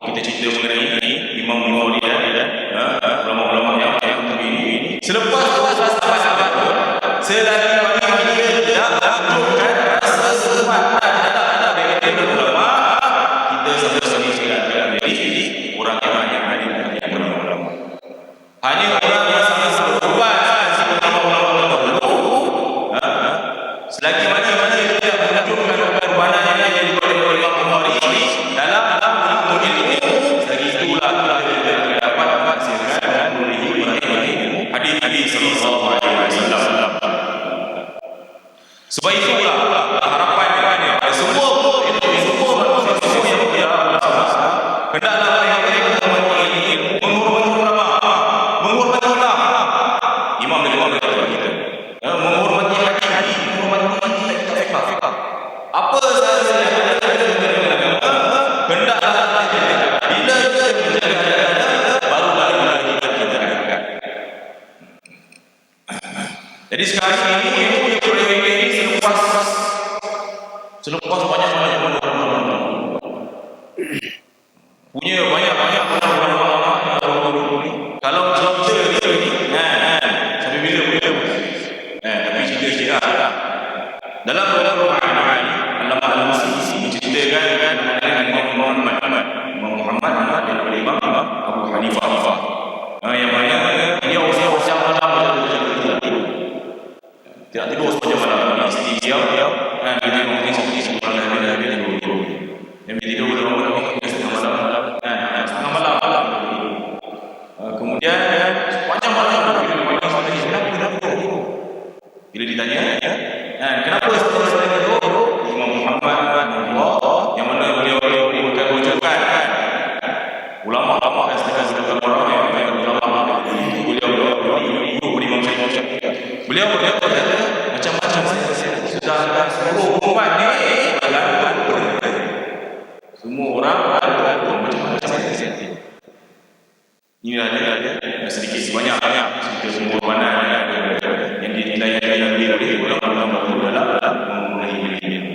kita cerita mengenai Imam Bukhari dan ulama-ulama yang ini. Selepas puasa sahabat selagi dia tidak menunjukkan rasa semangat dengan ulama, kita sama-sama sekalian jadi orang yang hadir dengan ulama. Hanya orang yang sama-sama berubah ulama selagi mana dia tidak menunjukkan perbuatan yang daripada Imam Bukhari dalam menuntut ilmu, selagi itulah dia dapat menghasilkan hadis-hadis sallallahu alaihi wasallam. Sebab itulah harapan kepada semua manusia yang mulia hendaklah mereka menghormati ilmu, menghormati ulama, menghormati ulama, imam dan imam kita, menghormati hadis, menghormati kitab fiqh. Apa sahaja hendaklah kita bila kita menjaga barulah kita akan. Jadi sekarang ini selepas banyak punya banyak kalau cerita ni sampai bila tapi cerita dalam Allama Al-Masisi menceritakan Imam Muhammad dan Imam Abu Hanifah yang mana dia usia malam tidak tidur sepanjang malam dia mungkin seperti sebulan hari yang tidur setengah malam kemudian sepanjang malam bila ditanya kenapa sepanjang tidur Imam Muhammad yang mana beliau ucapkan ulama setengah orang yang ulama beliau macam-macam sudah ada seluruh umat ni semua orang macam-macam. Inilah dia sedikit sebanyak semua mana yang dinilai oleh ulama-ulama dalam mengenai ilmu.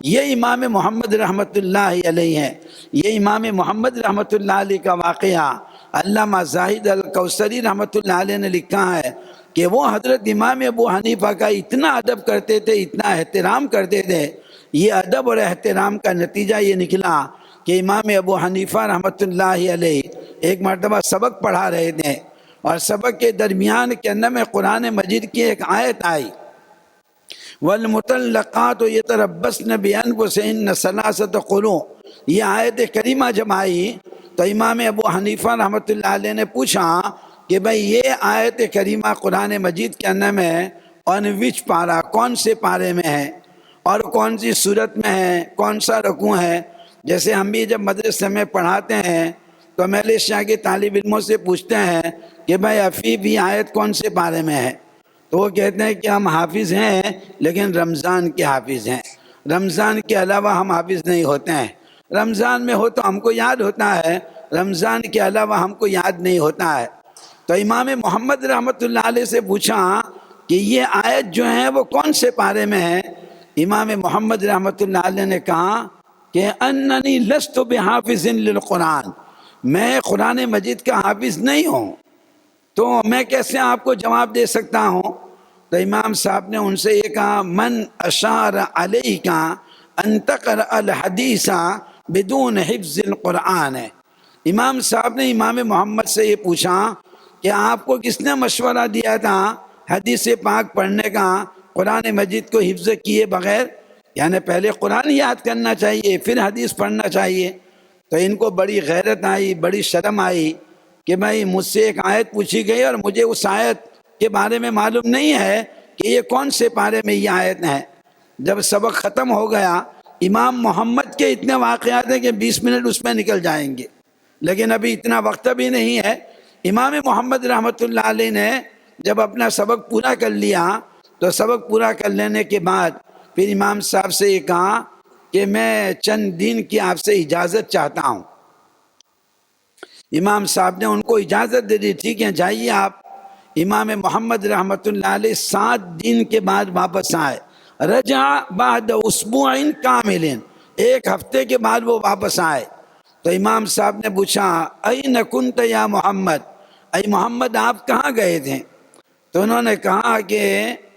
یہ امام محمد رحمۃ اللہ علیہ ہے۔ یہ امام محمد رحمۃ اللہ علیہ کا واقعہ علامہ زاہد الکوثری رحمۃ اللہ علیہ نے لکھا ہے کہ وہ حضرت امام ابو حنیفہ کا اتنا ادب کرتے تھے، اتنا احترام کرتے تھے۔ یہ ادب اور احترام کا نتیجہ یہ نکلا کہ امام ابو حنیفہ رحمۃ اللہ علیہ ایک مرتبہ سبق پڑھا رہے تھے، اور سبق کے درمیان کے اندر میں قرآن مجید کی ایک آیت آئی، وَالْمُطَلَّقَاتُ يَتَرَبَّصْنَ بِأَنفُسِهِنَّ ثَلَاثَةَ قُرُوءٍ۔ یہ آیت کریمہ جب آئی تو امام ابو حنیفہ رحمۃ اللہ علیہ نے پوچھا کہ بھئی یہ آیت کریمہ قرآن مجید کے اندر میں آن وچ پارا، کون سے پارے میں ہے اور کون سی صورت میں ہے، کون سا رکوع ہے؟ جیسے ہم بھی جب مدرسے میں پڑھاتے ہیں تو ملیشیا کے طالب علموں سے پوچھتے ہیں کہ بھئی حفیظ یہ آیت کون سے پارے میں ہے؟ تو وہ کہتے ہیں کہ ہم حافظ ہیں لیکن رمضان کے حافظ ہیں، رمضان کے علاوہ ہم حافظ نہیں ہوتے ہیں۔ رمضان میں ہو تو ہم کو یاد ہوتا ہے، رمضان کے علاوہ ہم کو یاد نہیں ہوتا ہے۔ تو امام محمد رحمۃ اللہ علیہ سے پوچھا کہ یہ آیت جو ہے وہ کون سے پارے میں ہے؟ امام محمد رحمۃ اللہ علیہ نے کہا کہ اننی لست بحافظ للقرآن، میں قرآن مجید کا حافظ نہیں ہوں، تو میں کیسے آپ کو جواب دے سکتا ہوں؟ تو امام صاحب نے ان سے یہ کہا، من اشار علیک ان تقرأ الحدیث بدون حفظ القرآن ہے۔ امام صاحب نے امام محمد سے یہ پوچھا کہ آپ کو کس نے مشورہ دیا تھا حدیث پاک پڑھنے کا قرآن مجید کو حفظ کیے بغیر؟ یعنی پہلے قرآن یاد کرنا چاہیے پھر حدیث پڑھنا چاہیے۔ تو ان کو بڑی غیرت آئی، بڑی شرم آئی کہ بھائی مجھ سے ایک آیت پوچھی گئی اور مجھے اس آیت کے بارے میں معلوم نہیں ہے کہ یہ کون سے پارے میں یہ آیت ہے۔ جب سبق ختم ہو گیا، امام محمد کے اتنے واقعات ہیں کہ 20 منٹ اس میں نکل جائیں گے، لیکن ابھی اتنا وقت بھی نہیں ہے۔ امام محمد رحمۃ اللہ علیہ نے جب اپنا سبق پورا کر لیا تو سبق پورا کر لینے کے بعد پھر امام صاحب سے یہ کہا کہ میں چند دن کی آپ سے اجازت چاہتا ہوں۔ امام صاحب نے ان کو اجازت دے دی، ٹھیک ہے جائیے آپ۔ امام محمد رحمۃ اللہ علیہ 7 دن کے بعد واپس آئے، رجع بعد اسبوع کامل، ایک ہفتے کے بعد وہ واپس آئے۔ تو امام صاحب نے پوچھا، این کنت یا محمد، اے محمد آپ کہاں گئے تھے؟ تو انہوں نے کہا کہ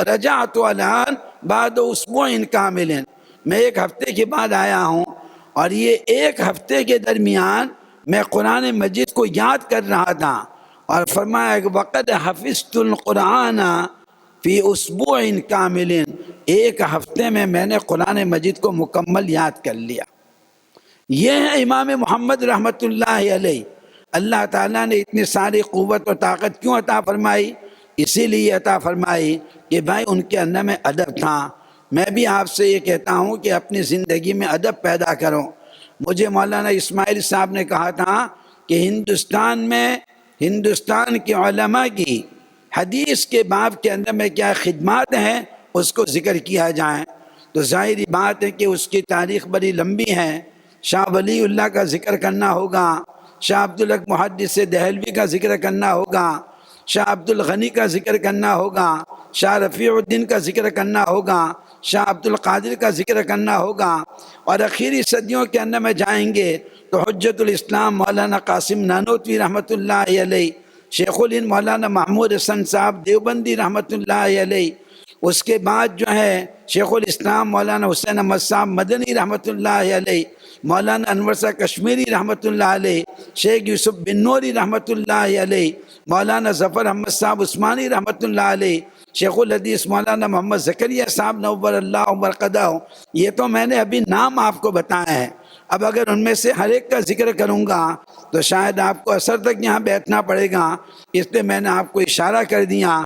رجعت الان بعد اسبوع کامل، میں ایک ہفتے کے بعد آیا ہوں، اور یہ ایک ہفتے کے درمیان میں قرآن مجید کو یاد کر رہا تھا، اور فرمایا کہ وقد حفظت القرآن فی اسبوع کامل، ایک ہفتے میں نے قرآن مجید کو مکمل یاد کر لیا۔ یہ ہے امام محمد رحمۃ اللہ علیہ۔ اللہ تعالیٰ نے اتنی ساری قوت و طاقت کیوں عطا فرمائی؟ اسی لیے عطا فرمائی کہ بھائی ان کے اندر میں ادب تھا۔ میں بھی آپ سے یہ کہتا ہوں کہ اپنی زندگی میں ادب پیدا کرو۔ مجھے مولانا اسماعیل صاحب نے کہا تھا کہ ہندوستان کے علماء کی حدیث کے باب کے اندر میں کیا خدمات ہیں اس کو ذکر کیا جائے، تو ظاہری بات ہے کہ اس کی تاریخ بڑی لمبی ہے۔ شاہ ولی اللہ کا ذکر کرنا ہوگا، شاہ عبدالحق محدث دہلوی کا ذکر کرنا ہوگا، شاہ عبد الغنی کا ذکر کرنا ہوگا، شاہ رفیع الدین کا ذکر کرنا ہوگا، شاہ عبد القادر کا ذکر کرنا ہوگا، اور اخیری صدیوں کے اندر میں جائیں گے تو حجت الاسلام مولانا قاسم نانوتوی رحمۃ اللہ علیہ، شیخ الہند مولانا محمود حسن صاحب دیوبندی رحمۃ اللہ علیہ، اس کے بعد جو ہے شیخ الاسلام مولانا حسین احمد صاحب مدنی رحمۃ اللہ علیہ، مولانا انور صاحب کشمیری رحمۃ اللہ علیہ، شیخ یوسف بن نوری رحمۃ اللہ علیہ، مولانا ظفر احمد صاحب عثمانی رحمۃ اللہ علیہ، شیخ الحدیث مولانا محمد زکریا صاحب نور اللہ مرقدہ۔ یہ تو میں نے ابھی نام آپ کو بتایا ہے، اب اگر ان میں سے ہر ایک کا ذکر کروں گا تو شاید آپ کو اثر تک یہاں بیٹھنا پڑے گا، اس لیے میں نے آپ کو اشارہ کر دیا۔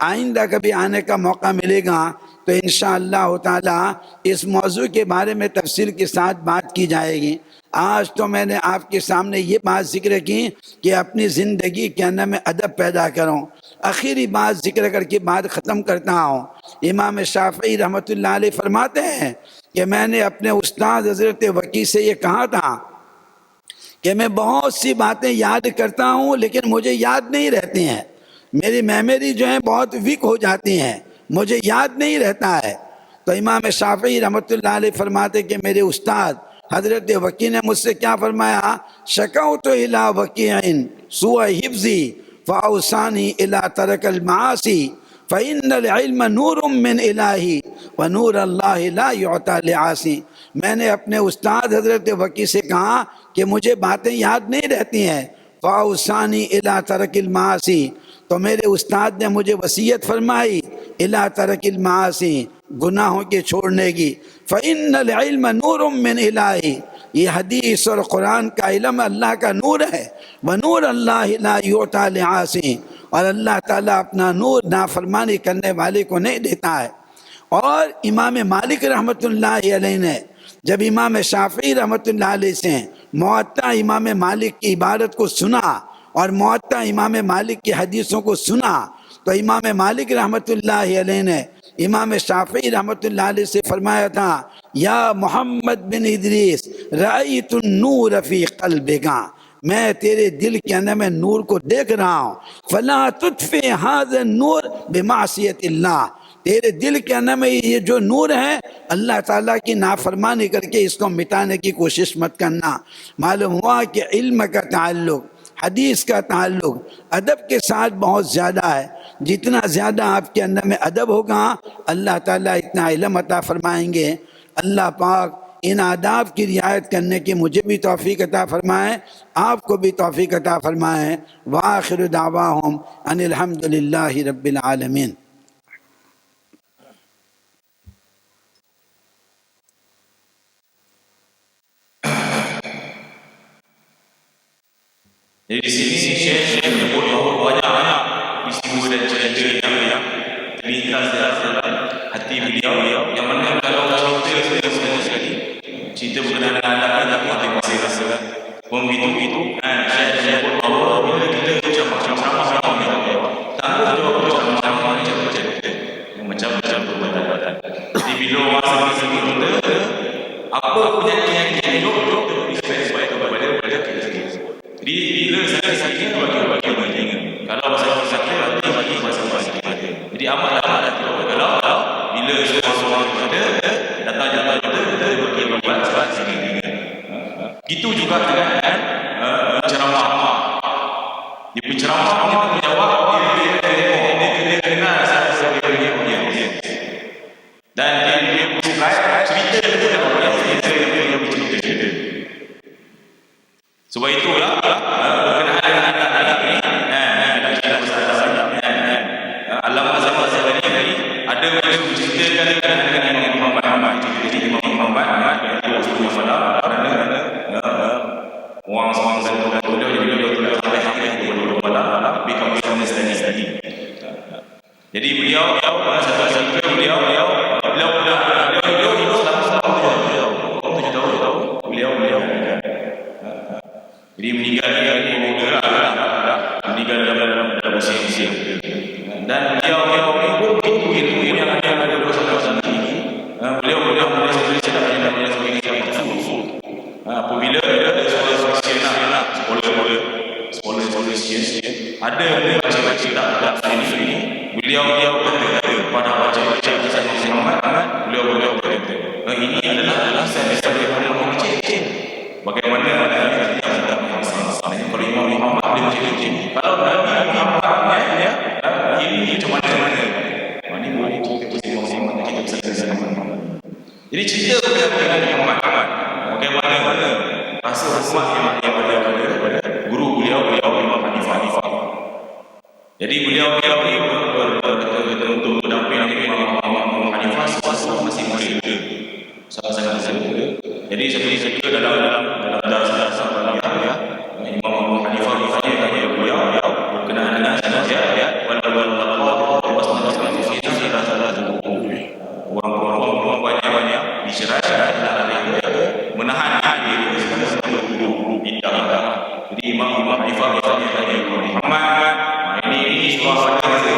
آئندہ کبھی آنے کا موقع ملے گا تو انشاءاللہ تعالی اس موضوع کے بارے میں تفصیل کے ساتھ بات کی جائے گی۔ آج تو میں نے آپ کے سامنے یہ بات ذکر کی کہ اپنی زندگی کے اندر میں ادب پیدا کروں۔ آخری بات ذکر کر کے بات ختم کرتا ہوں۔ امام شافعی رحمۃ اللہ علیہ فرماتے ہیں کہ میں نے اپنے استاد حضرت وکیع سے یہ کہا تھا کہ میں بہت سی باتیں یاد کرتا ہوں لیکن مجھے یاد نہیں رہتی ہیں، میری میموری جو ہے بہت ویک ہو جاتی ہیں، مجھے یاد نہیں رہتا ہے۔ تو امام شافعی رحمۃ اللہ علیہ فرماتے کہ میرے استاد حضرت وکی نے مجھ سے کیا فرمایا، شکوت الی وکیع سوء حفظی فاوصانی الی ترک المعاصی فإن العلم نور من الہی ونور اللہ لا یعطی لعاصی۔ میں نے اپنے استاد حضرت وکی سے کہا کہ مجھے باتیں یاد نہیں رہتی ہیں، فاوصانی الی ترک المعاصی، تو میرے استاد نے مجھے وصیت فرمائی الی ترک المعاصی، گناہوں کے چھوڑنے کی۔ فإن العلم نور من الہی، یہ حدیث اور قرآن کا علم اللہ کا نور ہے، ونور اللہ لا یعطی لعاصی، اور اللہ تعالیٰ اپنا نور نافرمانی کرنے والے کو نہیں دیتا ہے۔ اور امام مالک رحمۃ اللہ علیہ نے جب امام شافعی رحمۃ اللہ علیہ سے موطا امام مالک کی عبارت کو سنا اور موطا امام مالک کی حدیثوں کو سنا، تو امام مالک رحمۃ اللہ علیہ نے امام شافعی رحمۃ اللہ علیہ سے فرمایا تھا، یا محمد بن ادریس رأیت النور فی قلبک، میں تیرے دل کے اندر میں نور کو دیکھ رہا ہوں، فلا تطفئ ھذا النور بمعصیت اللہ، تیرے دل کے اندر میں یہ جو نور ہے اللہ تعالیٰ کی نافرمانی کر کے اس کو مٹانے کی کوشش مت کرنا۔ معلوم ہوا کہ علم کا تعلق، حدیث کا تعلق ادب کے ساتھ بہت زیادہ ہے، جتنا زیادہ آپ کے اندر میں ادب ہوگا اللہ تعالیٰ اتنا علم عطا فرمائیں گے۔ اللہ پاک ان آداب کی رعایت کرنے کی مجھے بھی توفیق عطا فرمائے، آپ کو بھی توفیق عطا فرمائے۔ وآخر دعواہم ان الحمد للہ رب العالمین۔ Jadi di sini Syekh menyebut bahawa banyak peristiwa dan cerita yang terlintas dalam hati beliau, yang mana kalau cerita sekali cerita berkenaan dengan tapi masih rasa begitu Syekh menyebut bahawa bila kita macam-macam tanggung jawab macam-macam perbuatan. Jadi bila masa kita apa penyakit yang hidup sebaik kepada kita sendiri. Jadi bila sakit bagi kalau sakit bagi masa-masa kita. Jadi amat kalau bila seorang kita datang kita bagi sendiri. Gitu juga dengan ceramah. Dia berceramah dia menjawab dia dengar dan dia suka cerita dia bercerita. Sebab itulah Allama Zabari ada menceritakan dengan Imam Muhammad. Jadi Imam Muhammad kerana wang dan beliau telah sampai kepada tadi. Jadi beliau jadi meninggal dalam usia dan beliau ilmu yang ada dosa-dosa ini beliau mulai sedang apabila sekolah ada baca ini beliau pada baca kisah Muhammad beliau kata ini adalah saya bagaimana kalau Imam Muhammad boleh macam kalau Nabi Muhammad ini macam mana ini boleh kita bisa jadi cerita dengan Imam Muhammad bagaimana rasa hormat yang ada kepada guru beliau Imam Hanifah. Jadi beliau untuk mendampingi Imam Hanifah masih muda, sangat muda. Jadi seketika dalam dasar Imam Hanifah tanya beliau berkenaan dengan sahaja orang banyak dicerai menahan diri sebelum pindah. Jadi Imam Hanifah tanya Muhammad ini surah tanya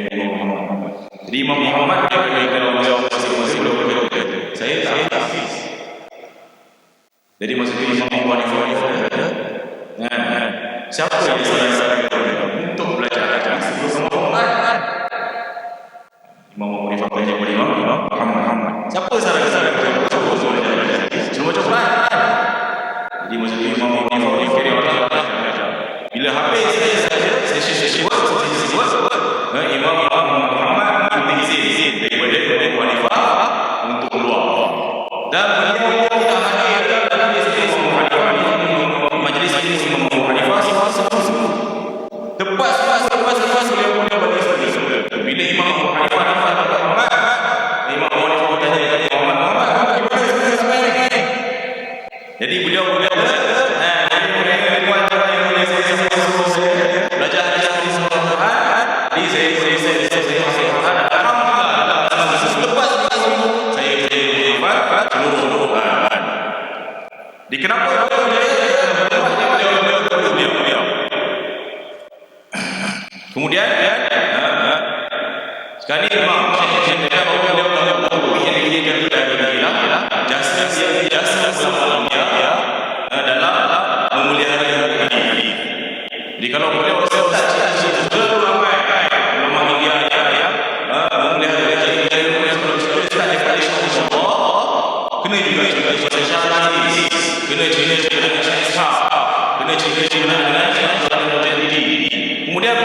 Muhammad. Jadi Imam Muhammad kalau beliau masih belum saya hafiz. Jadi maksudnya Imam Hanifah siapa yang saya untuk belajar Imam Hanifah tanya kepada Imam Cuma baca Quran. Jadi masa tu Imam Hanifah kira orang bila habis saya buat Imam Muhammad izin daripada Abu Hanifah untuk keluar. Dan beliau tidak hadir dalam majlis Imam Hanifah tepat beliau bagi sebut. Bila Imam Hanifah bertanya Muhammad gimana sampai ni? Jadi beliau belajar di kenapa beliau kemudian sekali Imam dalam memelihara hadis. Jadi kalau beliau kena juga kena kemudian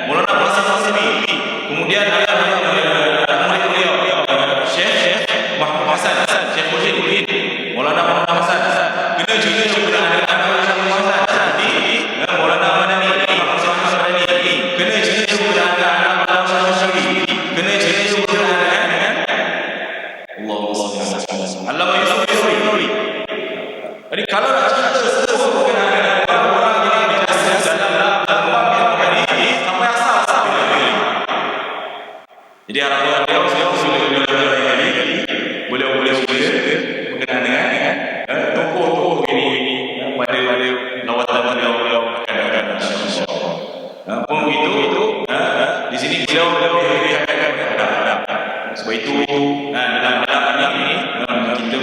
Maulana Basri, kemudian Syekh Muhammad Hasan, Syekh Muhyiddin, Maulana Muhammad Hasan, kena juga Maulana Madani, kena juga Allah Yusuf. Jadi kalau nak cerita semua berkenaan orang yang dijelaskan dalam hadis sampai asal. Jadi harapan beliau boleh berkenaan dengan tokoh-tokoh ini pada lawatan beliau akan insyaallah. Pun itu di sini beliau ada. Sebab itu dalam ini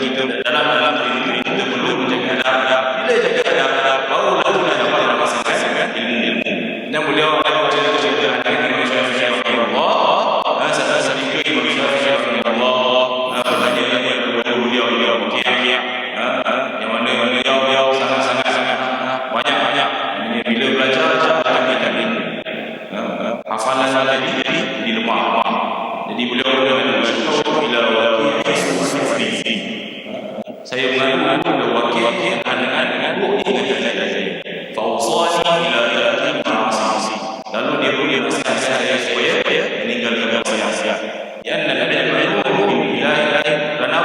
kita dalam diri kita perlu menjaga adab. Bila jaga adab barulah kita dapat merasakan ilmu. Dan beliau ada cerita dengan Imam Syafi'i rahimahullah. Saya fikir Imam Syafi'i rahimahullah bertanya kepada beliau yang mana beliau sangat banyak bila belajar kan ilmu. Hafalan tadi di lemah. Jadi beliau bila saya mengadu wakil dengan buku ini fausani ila ma'asi. Lalu dia boleh nasihat saya supaya meninggalkan maksiat. Ya anna al-ilmu bi ilahi karena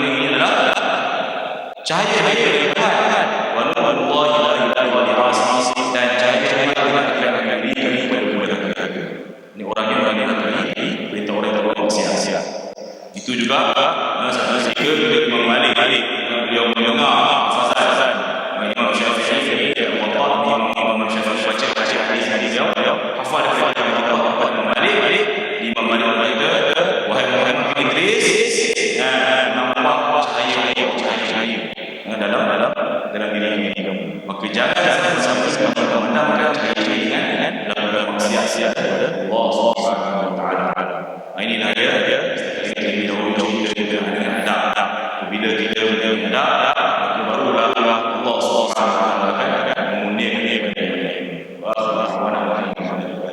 ini adalah cahaya dari Tuhan. Wa nurullahi la ilaha illa dan cahaya Tuhan akan diberikan kepada kita. Ini orang yang perintah orang yang bermaksiat. Itu juga jika Imam Malik beliau mendengar Hasan Imam Syafi'i Imam Syafi'i baca hadis dia hafal Imam Malik Imam Malik berkata wahai Muhammad bin Idris nampak cahaya dalam diri kamu, maka jangan sampai kamu memandangkan cahaya dengan dalam maksiat kepada Allah Subhanahu wa taala. Inilah dia dengan adab. Bila kita ada adab, barulah Allah Subhanahu wa taala akan mengundi wa alhamdulillah.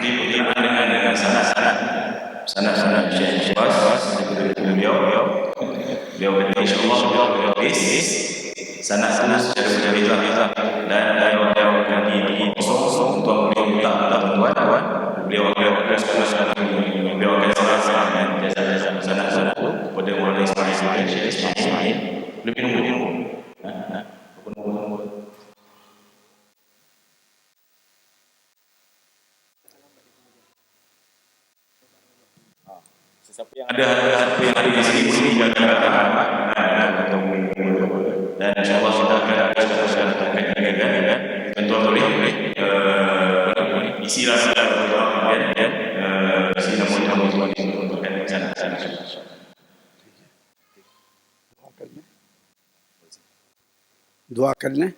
Diperkenalkan dengan sanad Syekh beliau kata insyaAllah beliau habis sanad secara berbeza dan beliau akan kosong, tuan boleh minta tuan, beliau akan serahkan jasa-jasa kepada Maulana Ismail. Boleh minum. Siapa yang ada di sini boleh tinggalkan dan insyaAllah kita akan tuan boleh isi rasa dan isi nama tuan untuk sana. دعا کر لیں.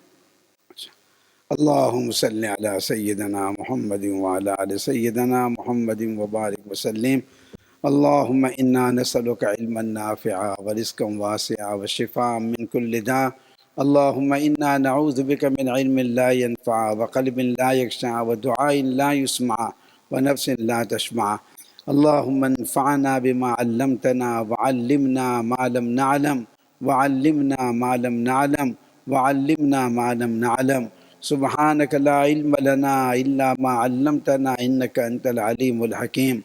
اللہم صلی علی سیدنا محمد وعلی آل سیدنا محمد وبارک وسلم. اللہم انا نسألک علما نافعا ورزقا واسعا وشفاء من كل داء. اللہم انا نعوذ بک من علم لا ينفع وقلب لا يخشع ودعاء لا يسمع ونفس لا تشبع. اللہم انفعنا بما علمتنا وعلمنا ما لم نعلم وعلمنا ما لم نعلم وعلمنا ما لم نعلم. سبحانك لا علم لنا إلا ما علمتنا إنك أنت العليم الحكيم.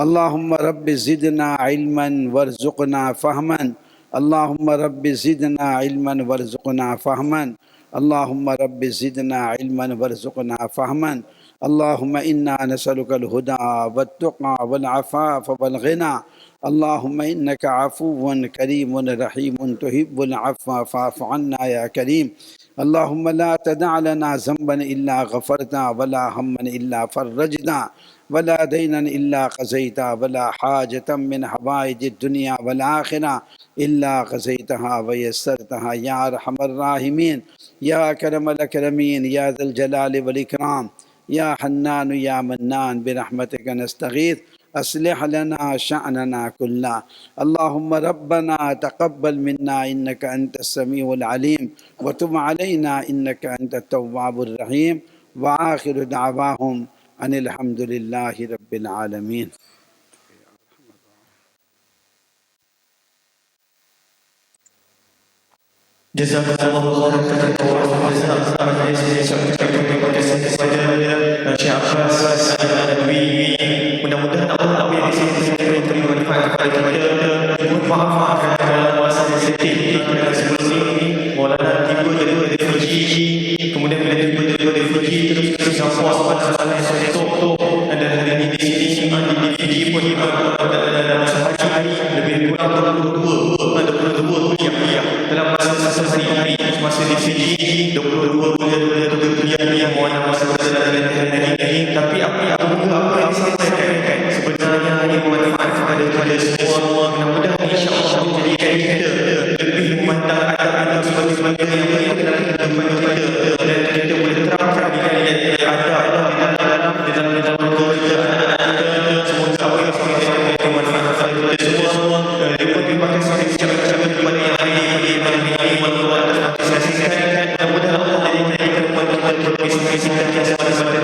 اللهم رب زدنا علما وارزقنا فهما. اللهم رب زدنا علما وارزقنا فهما. اللهم رب زدنا علما وارزقنا فهما. اللهم إنا نسألك الهدى والتقى والعفاف والغنى. اللهم إنك عفو كريم رحيم تحب العفو فاعف عنا يا كريم. اللهم لا تدع لنا ذنبا إلا غفرته ولا هما إلا فرجته ولا دينا إلا قضيته ولا حاجة من حوائج الدنيا والآخرة إلا قضيتها ويسرتها يا أرحم الراحمين يا أكرم الأكرمين يا ذا الجلال والإكرام يا حنان يا منان برحمتك نستغيث. أصلح لنا شأننا كله. اللهم ربنا تقبل منا إنك أنت السميع العليم وتب علينا إنك أنت التواب الرحيم. وآخر دعواهم أن الحمد لله رب العالمين. Jazakallahu khairan kepada Syekh Abbas Al-Adwi. Mudah-mudahan Allah yang di sini memberi manfaat kepada kita. Mohon maaf kerana masa sensitif sebelum ini Maulana tiba dari Fiji, kemudian bila tiba dari Fiji terus Singapura pada esok dan hari ini di sini di Fiji pun dalam sehari lebih kurang 22 kuliah dalam masa sehari masa di Fiji 22 kuliah yang masa ini. Tapi apa yang disampaikan sebenarnya ini bermanfaat kepada semua. Mudah-mudahan insya-Allah menjadikan kita lebih memandang adab sebagai yang baik dalam kehidupan kita dan kita boleh terapkan di dalam keluarga anak-anak kita. Semoga apa yang kita bermanfaat kepada kita semua. Terima kasih ucapkan kepada yang ini atas partisipasi. Mudah-mudahan Allah menjadikan kita berkesempatan